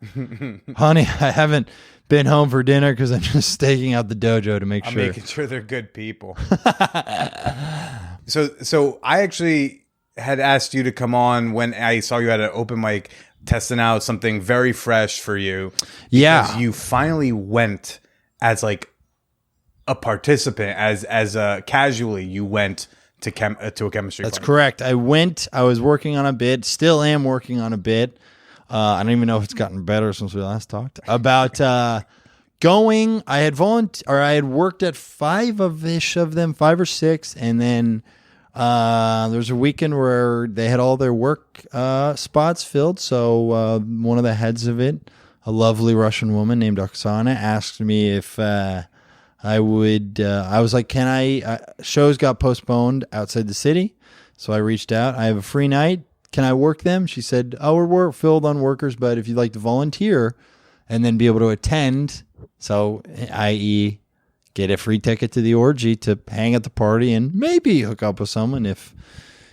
Honey, I haven't been home for dinner because I'm just staking out the dojo to make I'm sure. making sure they're good people. So I actually had asked you to come on when I saw you at an open mic testing out something very fresh for you. Yeah. You finally went as like a participant, as casually you went to a chemistry That's club. correct. I was working on a bit, still am working on a bit. I don't even know if it's gotten better since we last talked about going. I had worked at 5 of them, 5 or 6. And then there was a weekend where they had all their work spots filled. So one of the heads of it, a lovely Russian woman named Oksana, asked me if I would. I was like, "Can I?" Shows got postponed outside the city, so I reached out. I have a free night. Can I work them? She said, "Oh, we're filled on workers, but if you'd like to volunteer, and then be able to attend, so i.e., get a free ticket to the orgy to hang at the party and maybe hook up with someone if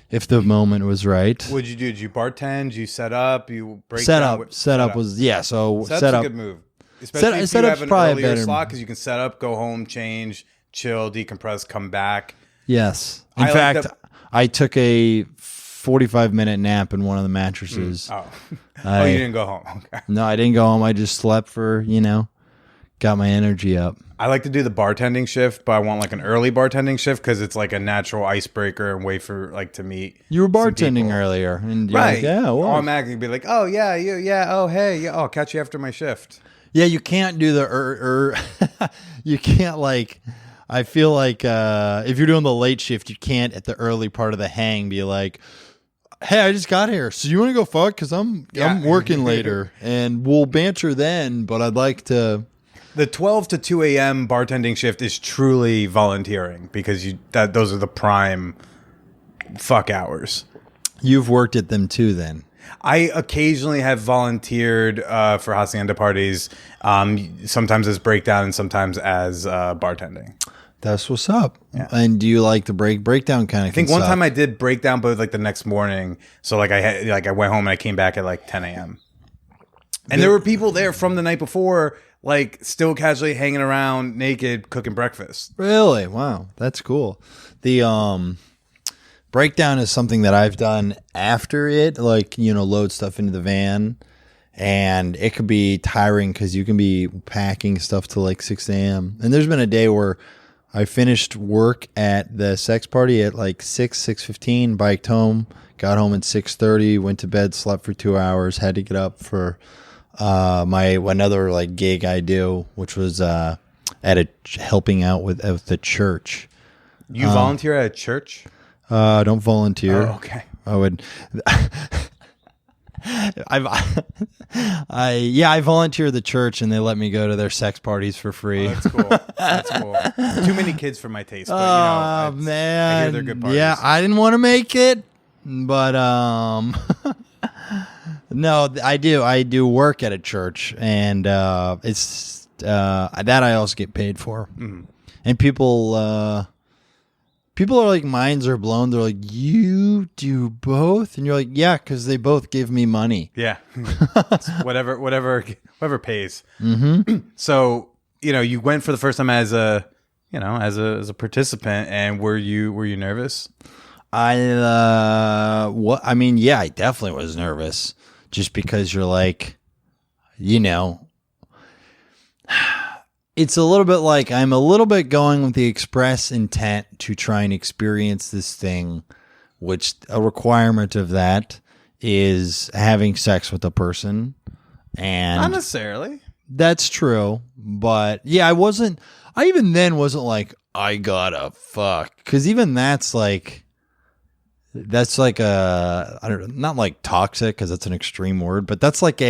the moment was right." What'd you do? Did you bartend? Did you set up? You break Set down? up. Set up was yeah. So Setup's set up. a good move. Especially if you setup's have an probably earlier better. slot because you can set up, go home, change, chill, decompress, come back. Yes. In I like fact, that- I took a 45-minute nap in one of the mattresses. Oh, you didn't go home. Okay. No, I didn't go home. I just slept for, got my energy up. I like to do the bartending shift, but I want like an early bartending shift because it's like a natural icebreaker and way for like to meet. You were some bartending people. earlier. And you're Right. like, yeah, well. Automatically be like, oh, yeah, oh, hey, yeah, I'll catch you after my shift. Yeah, you can't do the you can't like, I feel like if you're doing the late shift, you can't at the early part of the hang be like, hey, I just got here, so you want to go fuck? Because I'm working later, and we'll banter then, but I'd like to. The 12 to 2 a.m. bartending shift is truly volunteering because those are the prime fuck hours. You've worked at them too then. I occasionally have volunteered for hacienda parties, sometimes as breakdown and sometimes as bartending. That's what's up. Yeah. And do you like the breakdown kind of? I think one time I did breakdown, but like the next morning. So like I went home and I came back at like 10 a.m. And there were people there from the night before, like still casually hanging around naked, cooking breakfast. Really? Wow, that's cool. The breakdown is something that I've done after it, like load stuff into the van, and it could be tiring because you can be packing stuff till like 6 a.m. And there's been a day where I finished work at the sex party at like 6:15, biked home, got home at 6:30, went to bed, slept for 2 hours, had to get up for my another like gig I do, which was helping out with the church. You volunteer at a church? Don't volunteer. Oh, okay. I would. I volunteer at the church, and they let me go to their sex parties for free. Oh, that's cool. That's cool. Too many kids for my taste. But, Oh man, I hear they're good parties. Yeah, I didn't want to make it, but no, I do. I do work at a church, and it's that I also get paid for. Mm-hmm. And people are like, minds are blown. They're like, you do both, and you're like, yeah, because they both give me money. Yeah, It's whatever pays. Mm-hmm. So you went for the first time as a participant, and were you nervous? I mean, I definitely was nervous, just because you're like, it's a little bit like I'm a little bit going with the express intent to try and experience this thing, which a requirement of that is having sex with a person. And Not necessarily. that's true. But yeah, I even then wasn't like, I gotta fuck. Because even that's like a, I don't know, not like toxic, because that's an extreme word, but that's like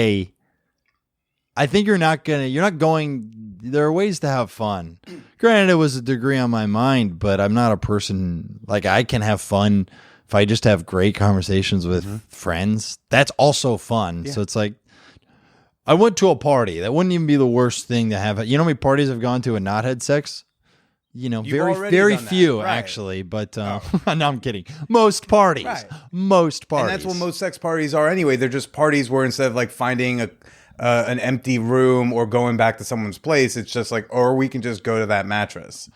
I think you're not going, there are ways to have fun. Granted, it was a degree on my mind, but I'm not a person, like, I can have fun if I just have great conversations with friends. That's also fun. Yeah. So it's like, I went to a party. That wouldn't even be the worst thing to have. You know how many parties I've gone to and not had sex? You've very already very done that. few Right. actually, but no, I'm kidding. Most parties, Right. most parties, And that's what most sex parties are anyway. They're just parties where instead of like finding an empty room or going back to someone's place, it's just like, or we can just go to that mattress.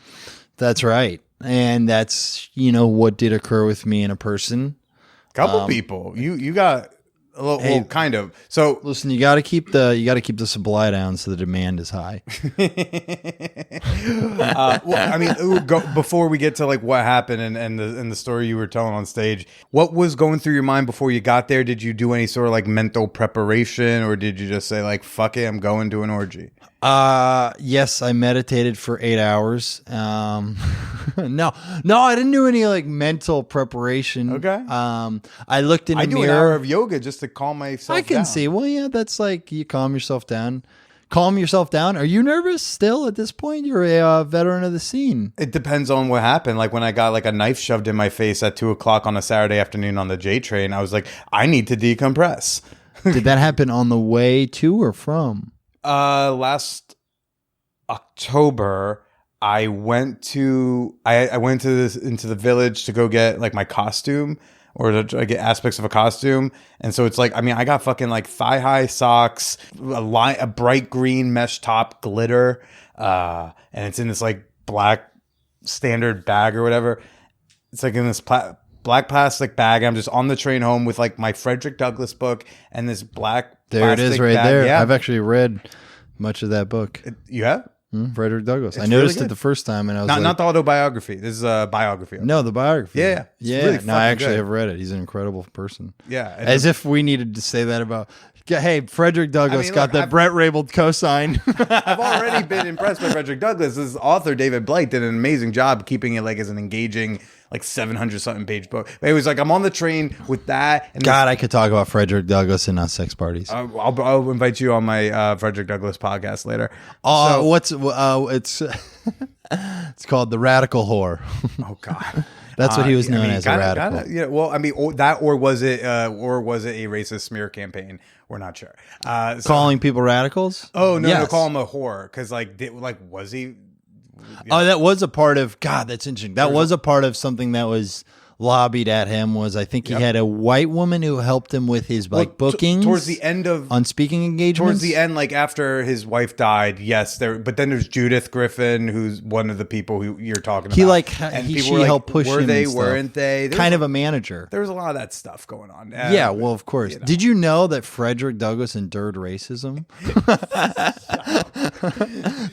That's right, and that's what did occur with me and a person. Couple people, you got a little, well, kind of. So Listen, you got to keep the supply down so the demand is high. well, I mean, before we get to like what happened and the story you were telling on stage, what was going through your mind before you got there? Did you do any sort of like mental preparation, or did you just say like, fuck it, I'm going to an orgy? Yes, I meditated for 8 hours. No, I didn't do any like mental preparation. Okay. I looked in the I do mirror. an hour of yoga just to calm myself I can down. see. Well, yeah, that's like you calm yourself down. Calm yourself down. Are you nervous still at this point? You're a veteran of the scene. It depends on what happened. Like when I got like a knife shoved in my face at 2:00 on a Saturday afternoon on the J train, I was like, I need to decompress. Did that happen on the way to or from? Last October, I went to into the village to go get like my costume or to try to get aspects of a costume. And so it's like, I mean, I got fucking like thigh high socks, a bright green mesh top, glitter, and it's in this like black standard bag or whatever. It's like in this black plastic bag. I'm just on the train home with like my Frederick Douglass book and this black There it is, plastic right bag. there. Yeah. I've actually read much of that book. You have? Frederick Douglass. I It's noticed really it good. the first time, and I was Not the autobiography. This is a biography. no, the biography. Yeah. It's yeah. really No, I fucking actually good. have read it. He's an incredible person. Yeah. As if we needed to say that about. Hey, Frederick Douglass got look, that Bret Raybould cosign. I've already been impressed by Frederick Douglass. This author, David Blight, did an amazing job keeping it like as an engaging, like 700 something page book. But it was like, I'm on the train with that. And God, I could talk about Frederick Douglass and not sex parties. I'll invite you on my Frederick Douglass podcast later. It's called The Radical Whore. Oh God. That's what he was known as, a radical. Well, I mean, or was it a racist smear campaign? We're not sure. Calling people radicals? Oh no, Yes. no, call him a whore because was he? Oh, that was a part of. God, that's interesting. That was a part of something that was lobbied at him. Was I think he had a white woman who helped him with his bookings Towards the end of on speaking engagements. Towards the end, like after his wife died, yes, there. But then there's Judith Griffin, who's one of the people who you're talking about. She helped push were him. they? And stuff. Weren't they? Kind of a manager. There was a lot of that stuff going on. Yeah, well, of course. Did you know that Frederick Douglass endured racism?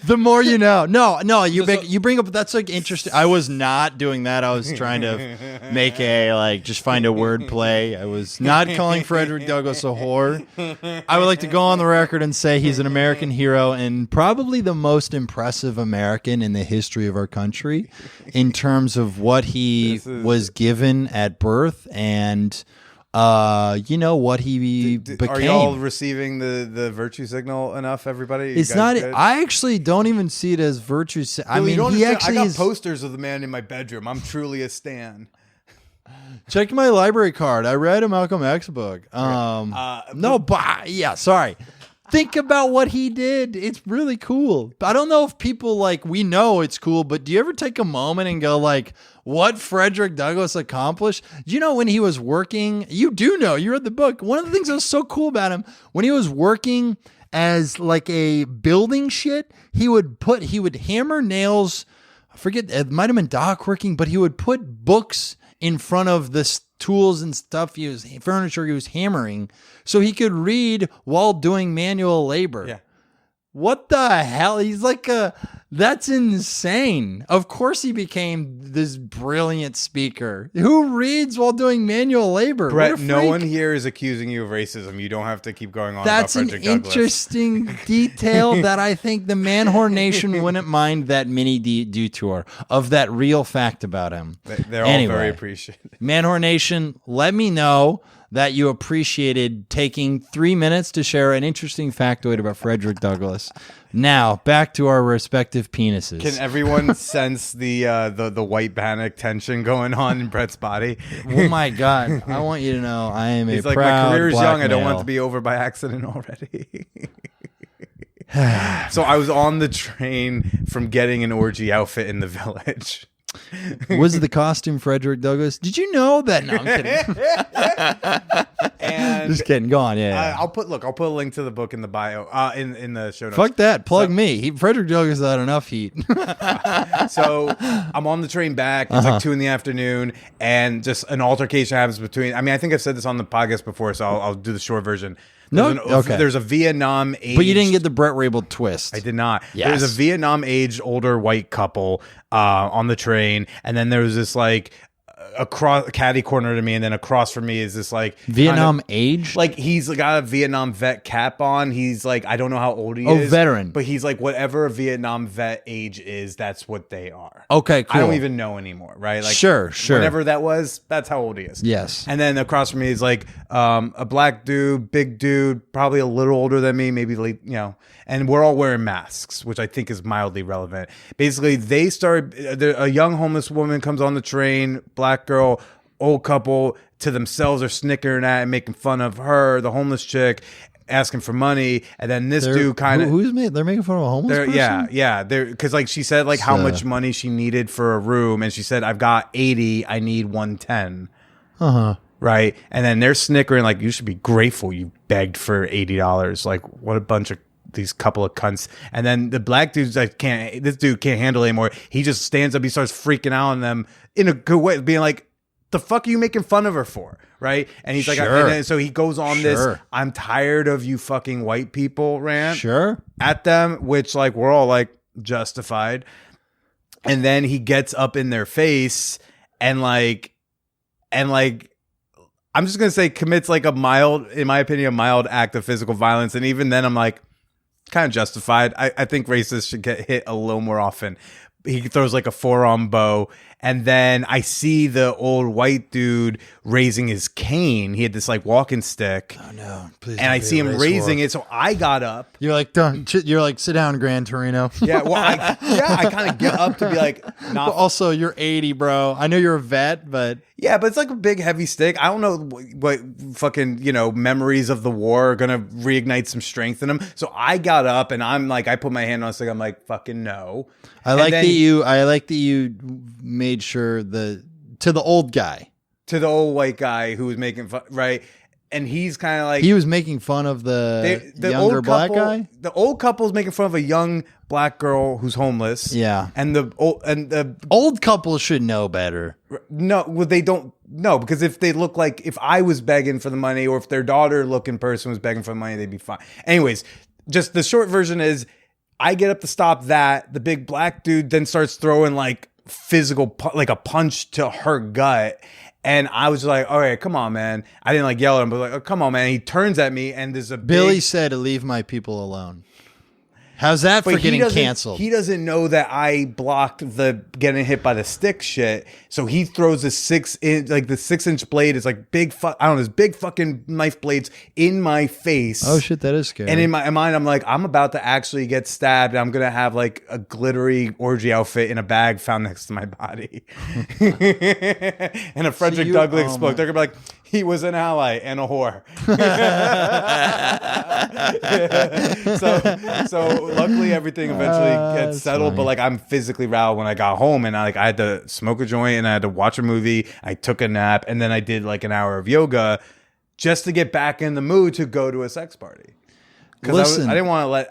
The more you know. No, you bring up. That's like interesting. I was not doing that. I was trying to make just find a word play. I was not calling Frederick Douglass a whore. I would like to go on the record and say he's an American hero and probably the most impressive American in the history of our country in terms of what he was given at birth and what he became. Are y'all receiving the virtue signal enough, everybody? It's not. Good? I actually don't even see it as virtue. I mean, he actually. I got posters of the man in my bedroom. I'm truly a stan. Check my library card. I read a Malcolm X book. Sorry. Think about what he did. It's really cool. I don't know if people we know it's cool, but do you ever take a moment and go what Frederick Douglass accomplished? Do you know when he was working? You do know. You read the book. One of the things that was so cool about him, when he was working as a building shit, he would hammer nails. I forget, it might have been Doc working, but he would put books in front of the tools and stuff furniture he was hammering so he could read while doing manual labor. Yeah. What the hell? He's that's insane. Of course he became this brilliant speaker. Who reads while doing manual labor? Brett, no one here is accusing you of racism. You don't have to keep going on That's about an Frederick Douglass. Interesting detail that I think the Man Whore Nation wouldn't mind that mini detour of that real fact about him. They're all very appreciative. Man Whore Nation, let me know that you appreciated taking 3 minutes to share an interesting factoid about Frederick Douglass. Now, back to our respective penises. Can everyone sense the white panic tension going on in Brett's body? Oh my God. I want you to know I am He's a like, proud my career is black young. I don't male. want it to be over by accident already. So I was on the train from getting an orgy outfit in the village. Was the costume Frederick Douglass? Did you know that? No, I'm kidding. And Just kidding. Go on. Yeah. I'll put a link to the book in the bio, in the show notes. Fuck that. Plug me. Frederick Douglass had enough heat. So I'm on the train back. It's like 2 p.m, and just an altercation happens between. I mean, I think I've said this on the podcast before, so I'll do the short version. There's a Vietnam aged. But you didn't get the Bret Raybould twist. I did not. Yes. There's a Vietnam aged older white couple on the train, and then there was this like across caddy corner to me, and then across from me is this like Vietnam age. Like he's got a Vietnam vet cap on. He's like, I don't know how old he is. Veteran. But he's like whatever a Vietnam vet age is, that's what they are. Okay, cool. I don't even know anymore, right? Like sure. Whatever that was, that's how old he is. Yes. And then across from me is like a black dude, big dude, probably a little older than me, maybe late, and we're all wearing masks, which I think is mildly relevant. Basically, a young homeless woman comes on the train, black girl, old couple, to themselves are snickering at and making fun of her, the homeless chick, asking for money, and then dude kind of they're making fun of a homeless person? Yeah, because like she said like how much money she needed for a room, and she said I've got 80, I need 110. Right, and then they're snickering like, you should be grateful you begged for $80. Like, what a bunch of these couple of cunts. And then the black dude's like, this dude can't handle it anymore. He just stands up, he starts freaking out on them in a good way, being like, the fuck are you making fun of her for? Right? And he's like, and then, so he goes on this, I'm tired of you fucking white people rant at them, which like we're all like justified. And then he gets up in their face and like I'm just gonna say commits like in my opinion, a mild act of physical violence. And even then I'm like, kind of justified. I think racists should get hit a little more often. He throws like a forearm bow, and then I see the old white dude raising his cane. He had this like walking stick. Oh no! Please. And I see him raising it, so I got up. You're like, you're like, sit down, Gran Torino. Yeah, well, I kind of get up to be like, not. But also, you're 80, bro. I know you're a vet, but yeah, but it's like a big heavy stick. I don't know what fucking memories of the war are gonna reignite some strength in him. So I got up and I'm like, I put my hand on the stick. I'm like, fucking no. I like that you made sure to the old guy, to the old white guy who was making fun, right? And he's kind of like, he was making fun of the younger black guy. The old couple's making fun of a young black girl who's homeless. Yeah, and the old couple should know better. No, well, they don't know, because if they look like, if I was begging for the money, or if their daughter-looking person was begging for the money, they'd be fine. Anyways, just the short version is, I get up to stop that. The big black dude then starts throwing like physical, like a punch to her gut. And I was like, all right, come on, man. I didn't like yell at him, but like, oh, come on, man. And he turns at me and there's a Billy said to leave my people alone. How's that for getting canceled? He doesn't know that I blocked the getting hit by the stick shit. So he throws a 6-inch blade is like big, this big fucking knife blades in my face. Oh shit, that is scary. And in my mind, I'm like, I'm about to actually get stabbed. And I'm going to have like a glittery orgy outfit in a bag found next to my body. And a Frederick Douglass book. They're going to be like, he was an ally and a whore. So luckily everything eventually gets settled. Funny. But like, I'm physically riled when I got home, and I had to smoke a joint and I had to watch a movie. I took a nap, and then I did like an hour of yoga just to get back in the mood to go to a sex party. Because I didn't want to let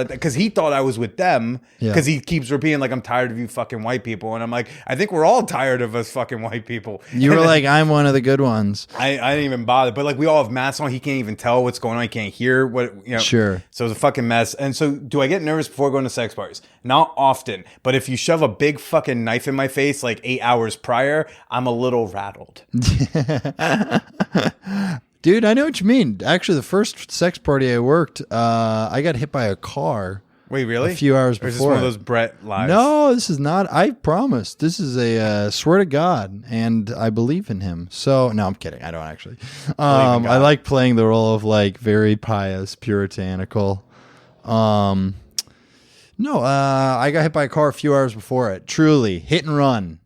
that, because he thought I was with them, because he keeps repeating like, I'm tired of you fucking white people, and I'm like, I think we're all tired of us fucking white people. You were like, I'm one of the good ones. I didn't even bother, but like, we all have masks on. He can't even tell what's going on. He can't hear what Sure. So it was a fucking mess. And so, do I get nervous before going to sex parties? Not often, but if you shove a big fucking knife in my face like 8 hours prior, I'm a little rattled. Dude, I know what you mean. Actually, the first sex party I worked, I got hit by a car. Wait, really? A few hours before. Or is this one of those Bret lies? No, this is not. I promise. This is a swear to God, and I believe in him. So, no, I'm kidding. I don't actually. I like playing the role of like very pious, puritanical. No, I got hit by a car a few hours before it. Truly, hit and run.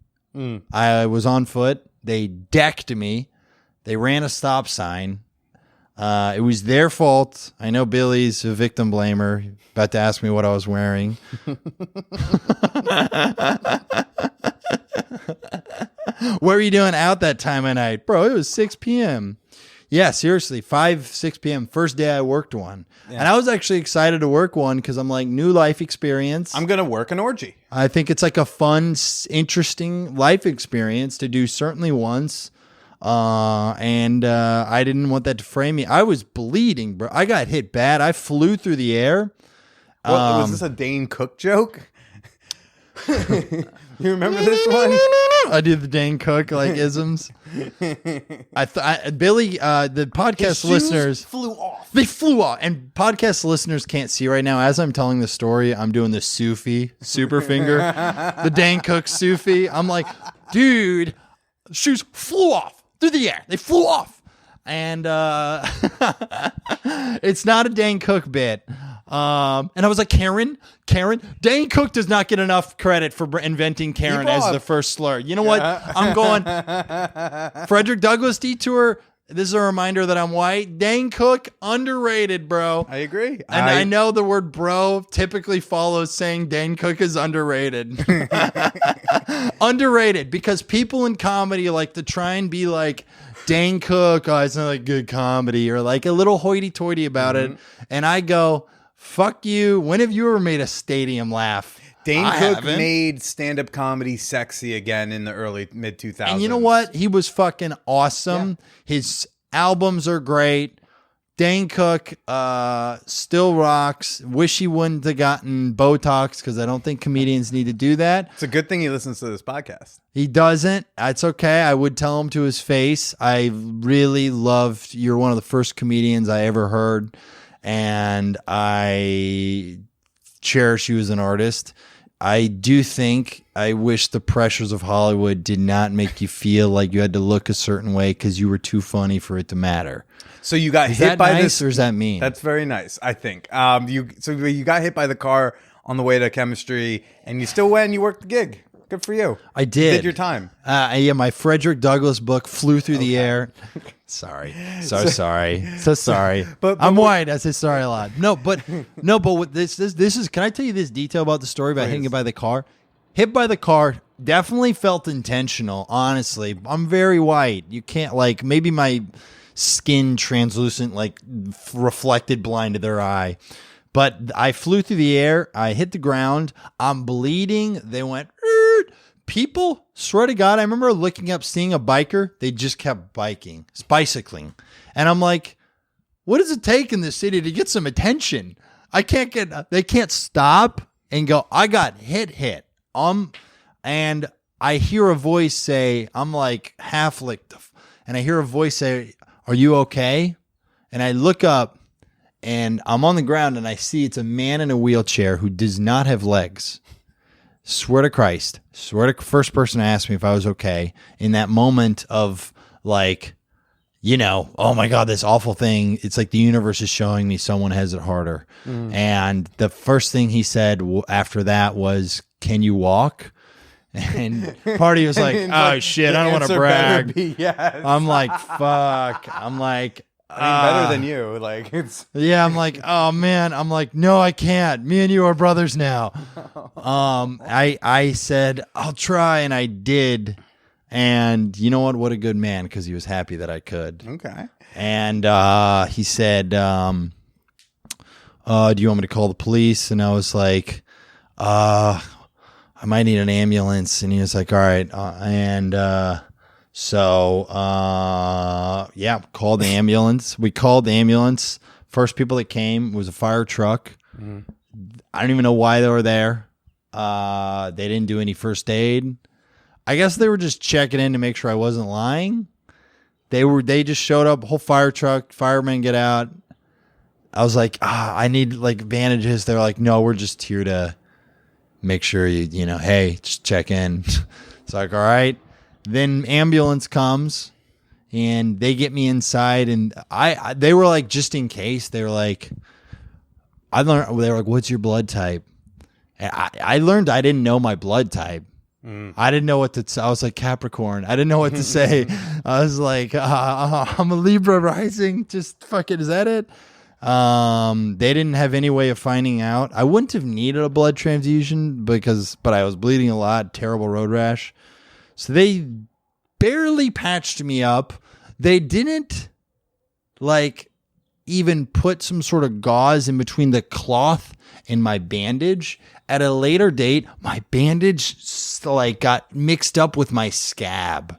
I was on foot. They decked me. They ran a stop sign. It was their fault. I know Billy's a victim blamer. About to ask me what I was wearing. What were you doing out that time of night? Bro, it was 6 p.m. Yeah, seriously, 6 p.m. First day I worked one. Yeah. And I was actually excited to work one because I'm like, new life experience. I'm going to work an orgy. I think it's like a fun, interesting life experience to do certainly once. And I didn't want that to frame me. I was bleeding, bro. I got hit bad. I flew through the air. Was this a Dane Cook joke? You remember this one? I did the Dane Cook like isms. Billy, the podcast listeners flew off. They flew off, and podcast listeners can't see right now. As I'm telling the story, I'm doing the Sufi super finger, the Dane Cook Sufi. I'm like, dude, shoes flew off through the air. They flew off, and it's not a Dane Cook bit. And I was like, Karen, Dane Cook does not get enough credit for inventing Karen as the first slur. You know what? I'm going Frederick Douglass detour. This is a reminder that I'm white. Dane Cook, underrated, bro. I agree. And I know the word bro typically follows saying Dane Cook is underrated. Underrated because people in comedy like to try and be like, Dane Cook, oh, it's not like good comedy, or like a little hoity-toity about it. And I go, fuck you. When have you ever made a stadium laugh? Dane Cook made stand-up comedy sexy again in the early mid-2000s. And you know what? He was fucking awesome. Yeah. His albums are great. Dane Cook still rocks. Wish he wouldn't have gotten Botox because I don't think comedians need to do that. It's a good thing he listens to this podcast. He doesn't. It's okay. I would tell him to his face. I really loved, you're one of the first comedians I ever heard. And I cherish you as an artist. I do think I wish the pressures of Hollywood did not make you feel like you had to look a certain way because you were too funny for it to matter. So you got hit by nice, this, or is that mean? That's very nice, I think. You got hit by the car on the way to chemistry, and you still went and you worked the gig. Good for you. I did. You did your time. Yeah, my Frederick Douglass book flew through the air. Sorry. So sorry. But I'm white. I say sorry a lot. But what this is, can I tell you this detail about the story about hitting it by the car? Hit by the car definitely felt intentional, honestly. I'm very white. You can't, like, maybe my skin translucent, like reflected blinded their eye. But I flew through the air. I hit the ground. I'm bleeding. They went, people, swear to God, I remember looking up, seeing a biker. They just kept bicycling. And I'm like, what does it take in this city to get some attention? They can't stop and go, I got hit. And I hear a voice say, I'm like half licked. And I hear a voice say, are you okay? And I look up and I'm on the ground and I see it's a man in a wheelchair who does not have legs. Swear to Christ. First person to ask me if I was okay in that moment of like, oh my God, this awful thing. It's like the universe is showing me someone has it harder. And the first thing he said after that was, can you walk? And Party was like, oh shit, I don't want to brag. Yes. I'm like, fuck. I'm like, better than you. Like it's yeah. I'm like, oh man. I'm like, no, I can't. Me and you are brothers now. I said I'll try, and I did. And you know what? What a good man, because he was happy that I could. Okay. And he said, do you want me to call the police? And I was like, I might need an ambulance. And he was like, all right. So, called the ambulance. We called the ambulance. First people that came was a fire truck. I don't even know why they were there. They didn't do any first aid. I guess they were just checking in to make sure I wasn't lying. They just showed up, whole fire truck, firemen get out. I was like, I need like bandages. They're like, no, we're just here to make sure hey, just check in. It's like, all right. Then ambulance comes and they get me inside, and they were like, just in case, they were like, they were like, what's your blood type? And I learned I didn't know my blood type. I didn't know what to say. I was like Capricorn. I didn't know what to say. I was like, I'm a Libra rising. Just fucking, is that it? They didn't have any way of finding out. I wouldn't have needed a blood transfusion but I was bleeding a lot, terrible road rash. So they barely patched me up. They didn't even put some sort of gauze in between the cloth and my bandage. At a later date, my bandage got mixed up with my scab.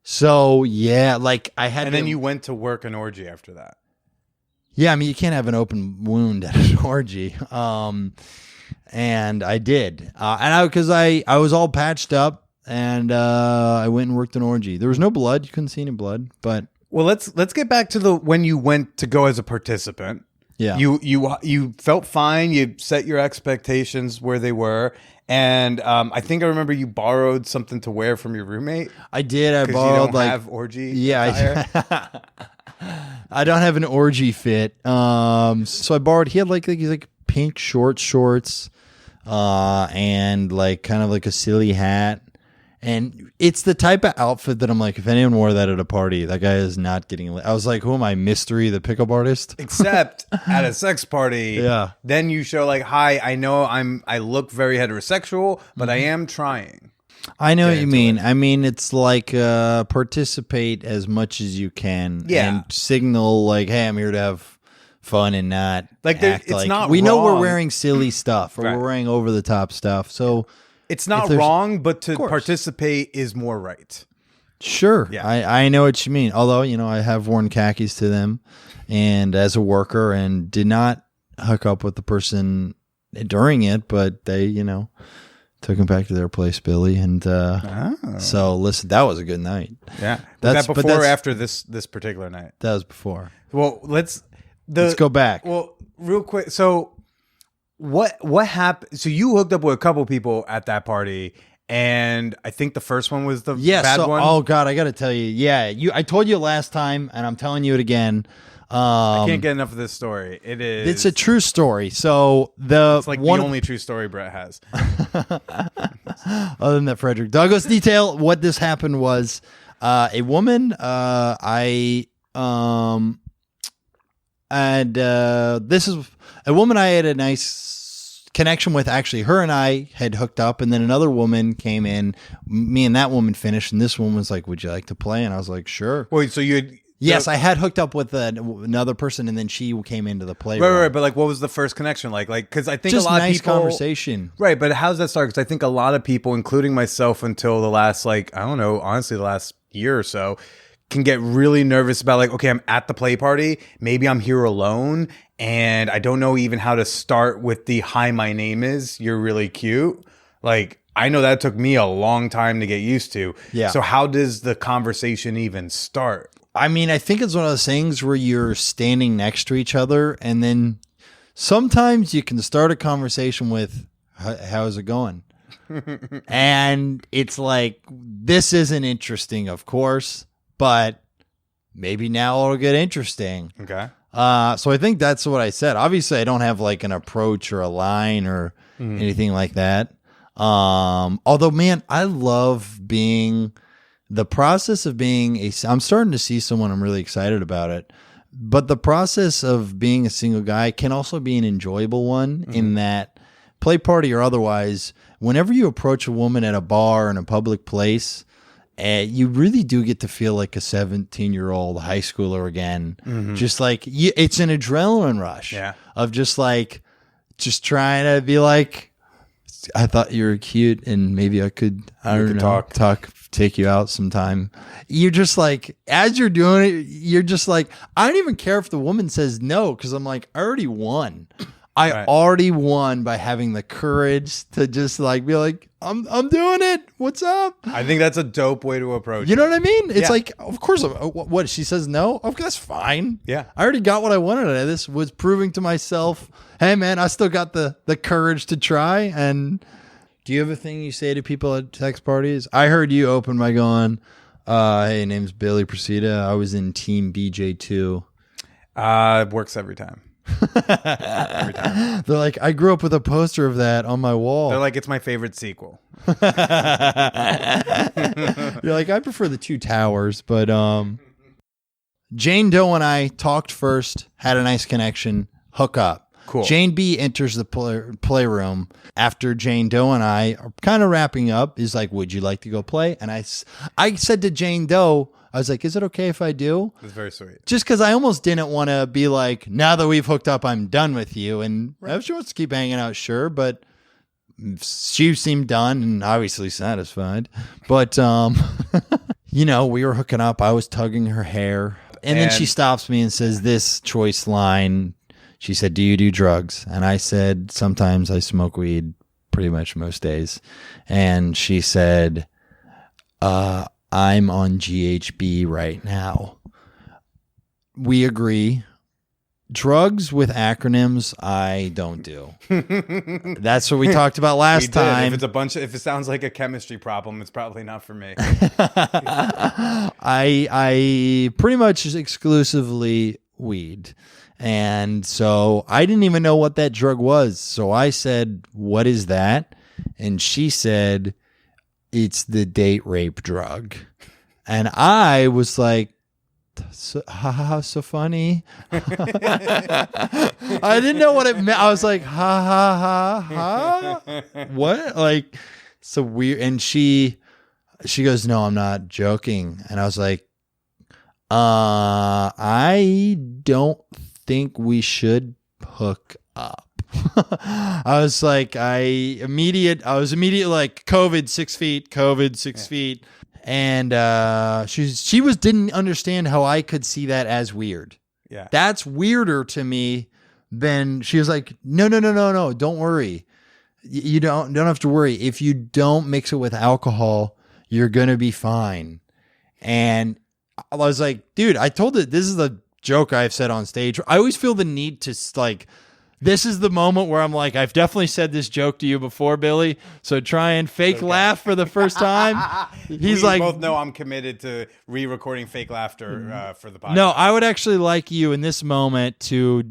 So yeah, I had. And then you went to work an orgy after that. Yeah, I mean you can't have an open wound at an orgy. And I did, because I was all patched up, and I went and worked an orgy. There was no blood; you couldn't see any blood, but. Well, let's get back to when you went to go as a participant. Yeah. You felt fine. You set your expectations where they were. And I think I remember you borrowed something to wear from your roommate. I did. I borrowed you don't have orgy. Yeah. I don't have an orgy fit. So I borrowed, he had these pink shorts, and kind of a silly hat. And it's the type of outfit that I'm like, if anyone wore that at a party, that guy is not getting lit. I was like, who am I, Mystery, the pickup artist? Except at a sex party, yeah. Then you show hi, I know I look very heterosexual, but I am trying. I know what you mean. I mean, it's participate as much as you can. Yeah. And signal hey, I'm here to have fun and not act it's not we wrong. know we're wearing silly stuff or Right. we're wearing over the top stuff. So it's not wrong, but to participate is more right. Sure. Yeah. I know what you mean. Although, I have worn khakis to them and as a worker and did not hook up with the person during it, but they, took him back to their place, Billy. And so listen, that was a good night. Yeah. Was that before or after this particular night? That was before. Well, let's go back. Well, real quick. So what happened? So you hooked up with a couple people at that party, and I think the first one was the bad one. Oh God, I got to tell you. Yeah, I told you last time, and I'm telling you it again. I can't get enough of this story. It's a true story. So it's the only true story Brett has. Other than that Frederick Douglass detail, what this happened was a woman. This is a woman I had a nice connection with. Actually, her and I had hooked up, and then another woman came in. Me and that woman finished, and this woman was like, "Would you like to play?" And I was like, "Sure." Wait, so you had... Yes, I had hooked up with another person, and then she came into the play. Right. But what was the first connection like? Because I think just a lot nice of people conversation. Right, but how does that start? Because I think a lot of people, including myself, until the last I don't know, honestly, the last year or so, can get really nervous about okay, I'm at the play party, maybe I'm here alone, and I don't know even how to start with the "Hi, my name is. You're really cute." I know that took me a long time to get used to. Yeah. So how does the conversation even start? I mean, I think it's one of those things where you're standing next to each other, and then sometimes you can start a conversation with, "How's it going?" And it's this isn't interesting, of course, but maybe now it'll get interesting. Okay. So I think that's what I said. Obviously, I don't have an approach or a line or anything like that. Although, man, I love being... The process of being I'm starting to see someone, I'm really excited about it. But the process of being a single guy can also be an enjoyable one in that play party or otherwise, whenever you approach a woman at a bar in a public place, you really do get to feel like a 17-year-old high schooler again. Just it's an adrenaline rush of just trying to be I thought you were cute and maybe I could, take you out sometime. You're just as you're doing it, you're just I don't even care if the woman says no, because I'm I already won. I already won by having the courage to just be I'm doing it. What's up? I think that's a dope way to approach it. You know what I mean? It's of course, what she says no? Okay, that's fine. Yeah. I already got what I wanted out of this, was proving to myself, hey man, I still got the courage to try. And do you have a thing you say to people at sex parties? I heard you open by going, hey, name's Billy Procida. I was in Team BJ2. It works every time. Every time. They're like, I grew up with a poster of that on my wall. They're like, it's my favorite sequel. You're like, I prefer the Two Towers, but Jane Doe and I talked first, had a nice connection, hook up. Cool. Jane B enters the playroom after Jane Doe and I are kind of wrapping up. Is like, would you like to go play? And I said to Jane Doe, I was like, is it okay if I do? It's very sweet. Just because I almost didn't want to be like, now that we've hooked up, I'm done with you. And if she wants to keep hanging out, sure. But she seemed done and obviously satisfied. But, you know, we were hooking up. I was tugging her hair. And then she stops me and says this choice line. She said, do you do drugs? And I said, sometimes I smoke weed pretty much most days. And she said, I'm on GHB right now. We agree. Drugs with acronyms, I don't do. That's what we talked about last time. If it sounds like a chemistry problem, it's probably not for me. I pretty much exclusively weed. And so I didn't even know what that drug was. So I said, what is that? And she said, it's the date rape drug. And I was like, so funny. I didn't know what it meant. I was like, ha. What? Like, so weird. And she goes, no, I'm not joking. And I was like, I don't think we should hook up. I was like, I was immediately like, COVID 6 feet, COVID 6 feet. And she didn't understand how I could see that as weird. Yeah. That's weirder to me than she was like, no, don't worry. You don't have to worry. If you don't mix it with alcohol, you're going to be fine. And I was like, dude, I told it, this is the joke I've said on stage. I always feel the need to like, this is the moment where I'm like, I've definitely said this joke to you before, Billy. So try and fake laugh for the first time. He's we both know I'm committed to re-recording fake laughter for the podcast. No, I would actually like you in this moment to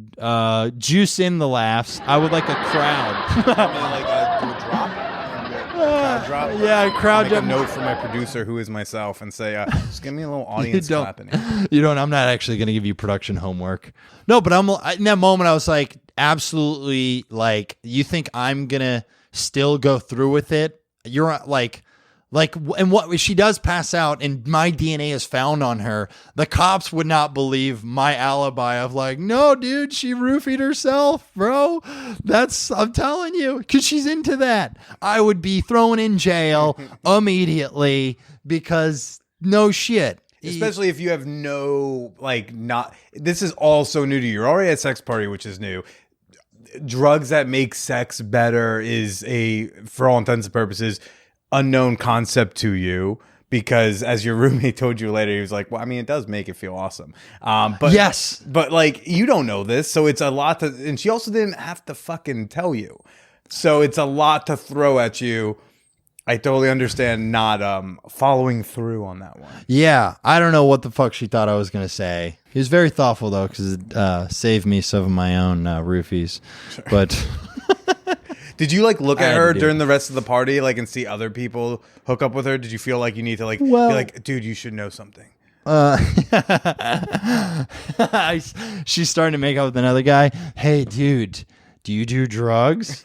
juice in the laughs. I would like a crowd. Do a drop? Crowd drop? Yeah, crowd Make drop. a note for my producer, who is myself, and say, just give me a little audience clapping. You don't. I'm not actually going to give you production homework. No, but in that moment, I was like, absolutely. Like, you think I'm gonna still go through with it? You're like, and what she does pass out, and my DNA is found on her. The cops would not believe my alibi of like, no, dude, she roofied herself, bro. I'm telling you, because she's into that. I would be thrown in jail immediately because no shit. Especially if you have this is all so new to you. You're already at sex party, which is new. Drugs that make sex better is for all intents and purposes, unknown concept to you, because as your roommate told you later, he was like, well, I mean, it does make it feel awesome. But yes, but like, you don't know this. So it's a lot and she also didn't have to fucking tell you. So it's a lot to throw at you. I totally understand not following through on that one. Yeah, I don't know what the fuck she thought I was going to say. He was very thoughtful, though, because it saved me some of my own roofies. Sure. But did you look at her during the rest of the party, and see other people hook up with her? Did you feel like you need to be like, dude, you should know something? She's starting to make out with another guy. Hey, dude. Do you do drugs?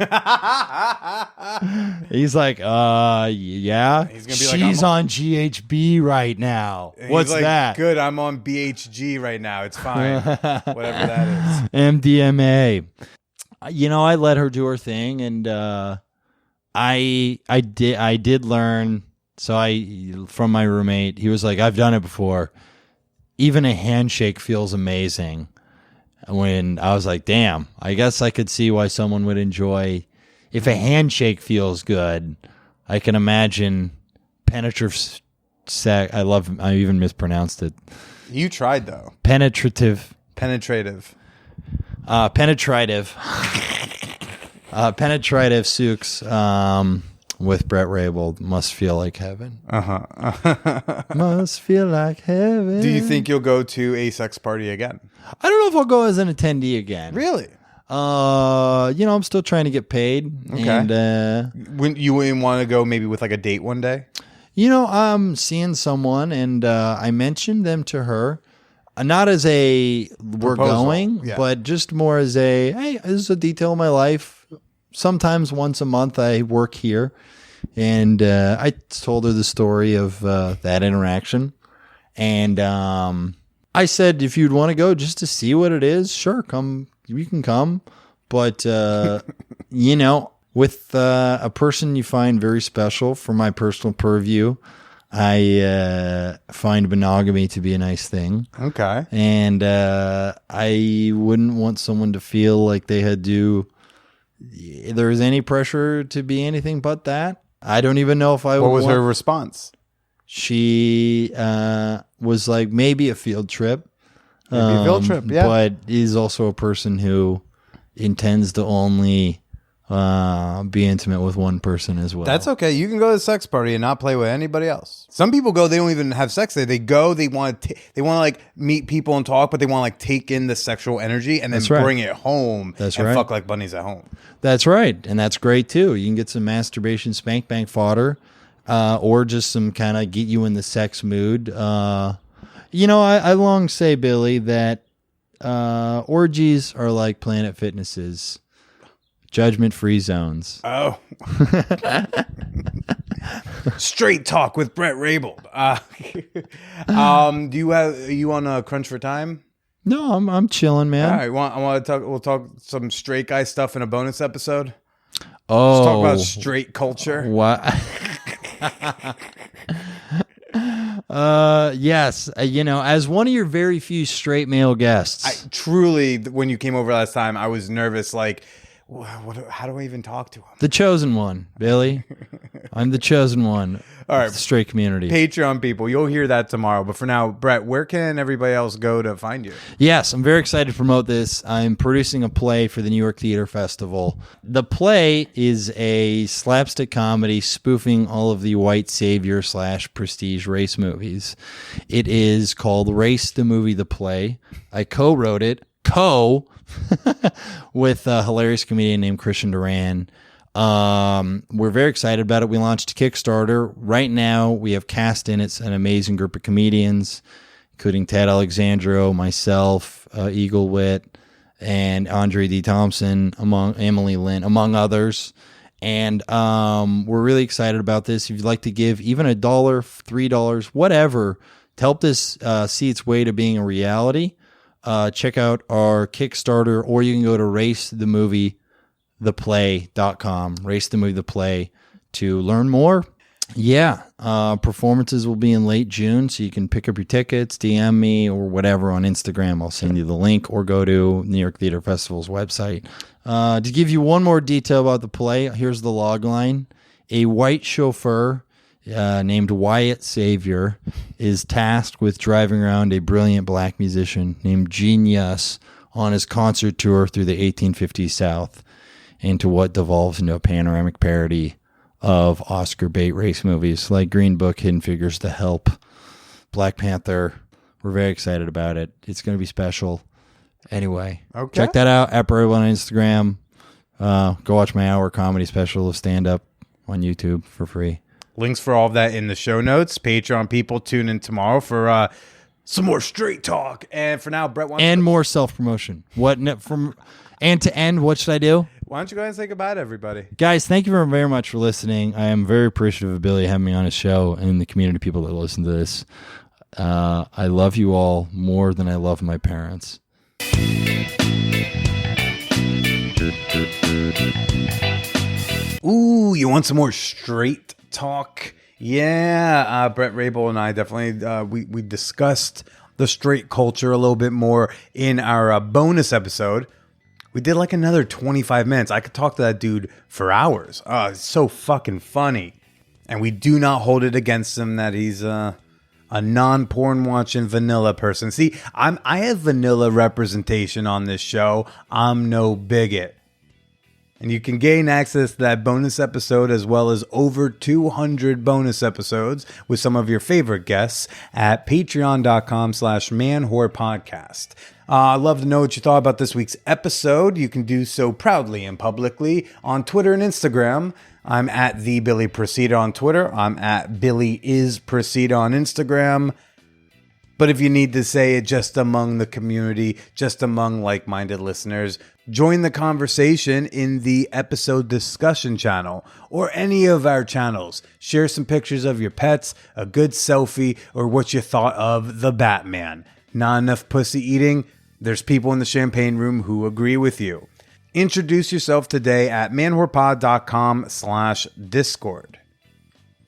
He's like, yeah. He's gonna be She's on GHB right now. What's that? Good, I'm on BHG right now. It's fine. Whatever that is. MDMA. I let her do her thing, and I did learn. So from my roommate, he was like, I've done it before. Even a handshake feels amazing. When I was like, damn, I guess I could see why someone would enjoy. If a handshake feels good, I can imagine penetrative sex. I even mispronounced it. You tried, though. Penetrative. Penetrative Souks. with Bret Raybould. Must feel like heaven. Uh-huh. Must feel like heaven. Do you think you'll go to a sex party again? I don't know if I'll go as an attendee again. Really? I'm still trying to get paid. Okay. And When you wouldn't want to go maybe with like a date one day? I'm seeing someone, and I mentioned them to her. Not as a we're Proposal. going, Yeah. but just more as a, hey, this is a detail of my life. Sometimes once a month I work here. And I told her the story of that interaction. And I said, if you'd want to go just to see what it is, sure, come. You can come. But, with a person you find very special, for my personal purview, I find monogamy to be a nice thing. Okay. And I wouldn't want someone to feel like they had to, there's any pressure to be anything but that. I don't even know if I would. What was her response? She was like, maybe a field trip. Maybe a field trip, yeah. But is also a person who intends to only be intimate with one person as well. That's okay. You can go to a sex party and not play with anybody else. Some people go, they don't even have sex there. They go, they want to like meet people and talk, but they want to like take in the sexual energy and then bring it home and fuck like bunnies at home. That's right. And that's great too. You can get some masturbation spank bank fodder, or just some kind of get you in the sex mood. I long say, Billy, that orgies are like Planet Fitnesses. Judgment-free zones. Oh. Straight talk with Bret Raybould. Are you on a crunch for time? No, I'm chilling, man. All right, I want to talk. We'll talk some straight guy stuff in a bonus episode. Oh, Let's talk about straight culture. What? Yes. As one of your very few straight male guests, I truly, when you came over last time, I was nervous. Like, how do I even talk to him? the chosen one, Billy. I'm the chosen one. All right, of the straight community. Patreon people, you'll hear that tomorrow. But for now, Brett, where can everybody else go to find you? Yes, I'm very excited to promote this. I'm producing a play for the New York Theater Festival. The play is a slapstick comedy spoofing all of the white savior / prestige race movies. It is called Race the Movie, the Play. I co-wrote it. With a hilarious comedian named Christian Duran. We're very excited about it. We launched Kickstarter. Right now, we have cast in it an amazing group of comedians, including Ted Alexandro, myself, Eagle Witt, and Andre D. Thompson, among Emily Lynn, among others. And we're really excited about this. If you'd like to give even $1, $3, whatever, to help this see its way to being a reality, check out our Kickstarter, or you can go to racethemovietheplay.com, racethemovietheplay, to learn more. Yeah, performances will be in late June, so you can pick up your tickets, DM me, or whatever on Instagram. I'll send you the link, or go to New York Theater Festival's website. To give you one more detail about the play, here's the log line. A white chauffeur named Wyatt Savior is tasked with driving around a brilliant black musician named Genius on his concert tour through the 1850s South, into what devolves into a panoramic parody of Oscar bait race movies like Green Book, Hidden Figures, The Help, Black Panther. We're very excited about it. It's going to be special. Anyway, check that out at Raybould on Instagram. Go watch my hour comedy special of stand-up on YouTube for free. Links for all of that in the show notes. Patreon people, tune in tomorrow for some more straight talk. And for now, Brett, more self-promotion. From end to end, what should I do? Why don't you go ahead and say goodbye to everybody? Guys, thank you very, very much for listening. I am very appreciative of Billy having me on his show and the community people that listen to this. I love you all more than I love my parents. Ooh, you want some more straight talk? Yeah, Bret Raybould and I definitely we discussed the straight culture a little bit more in our bonus episode. We did like another 25 minutes. I could talk to that dude for hours. It's so fucking funny. And we do not hold it against him that he's a non-porn watching vanilla person. See, I have vanilla representation on this show. I'm no bigot. And you can gain access to that bonus episode as well as over 200 bonus episodes with some of your favorite guests at patreon.com/manwhorepodcast. I'd love to know what you thought about this week's episode. You can do so proudly and publicly on Twitter and Instagram. I'm at the Billy Procida on Twitter. I'm at Billy is Procida on Instagram. But if you need to say it just among the community, just among like-minded listeners, join the conversation in the episode discussion channel or any of our channels. Share some pictures of your pets, a good selfie, or what you thought of the Batman. Not enough pussy eating? There's people in the champagne room who agree with you. Introduce yourself today at manwhorepod.com/Discord.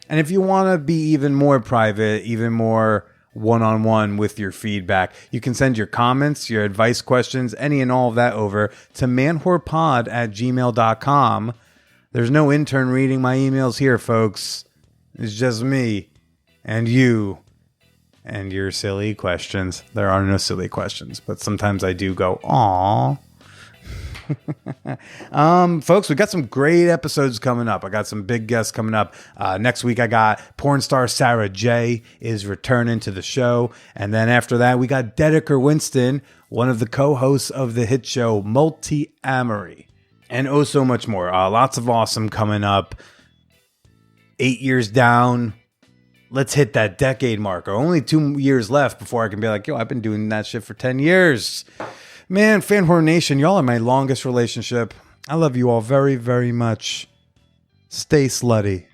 And if you want to be even more private, even more one-on-one with your feedback, you can send your comments, your advice questions, any and all of that over to manwhorepod@gmail.com. There's no intern reading my emails here, folks. It's just me and you and your silly questions. There are no silly questions, but sometimes I do go, aww. Folks, we got some great episodes coming up. I got some big guests coming up. Next week, I got porn star Sarah J is returning to the show. And then after that, we got Dedeker Winston, one of the co-hosts of the hit show Multi-Amory. And oh, so much more. Lots of awesome coming up. 8 years down. Let's hit that decade marker. Only 2 years left before I can be like, yo, I've been doing that shit for 10 years. Man, Fan Horror Nation, y'all are my longest relationship. I love you all very, very much. Stay slutty.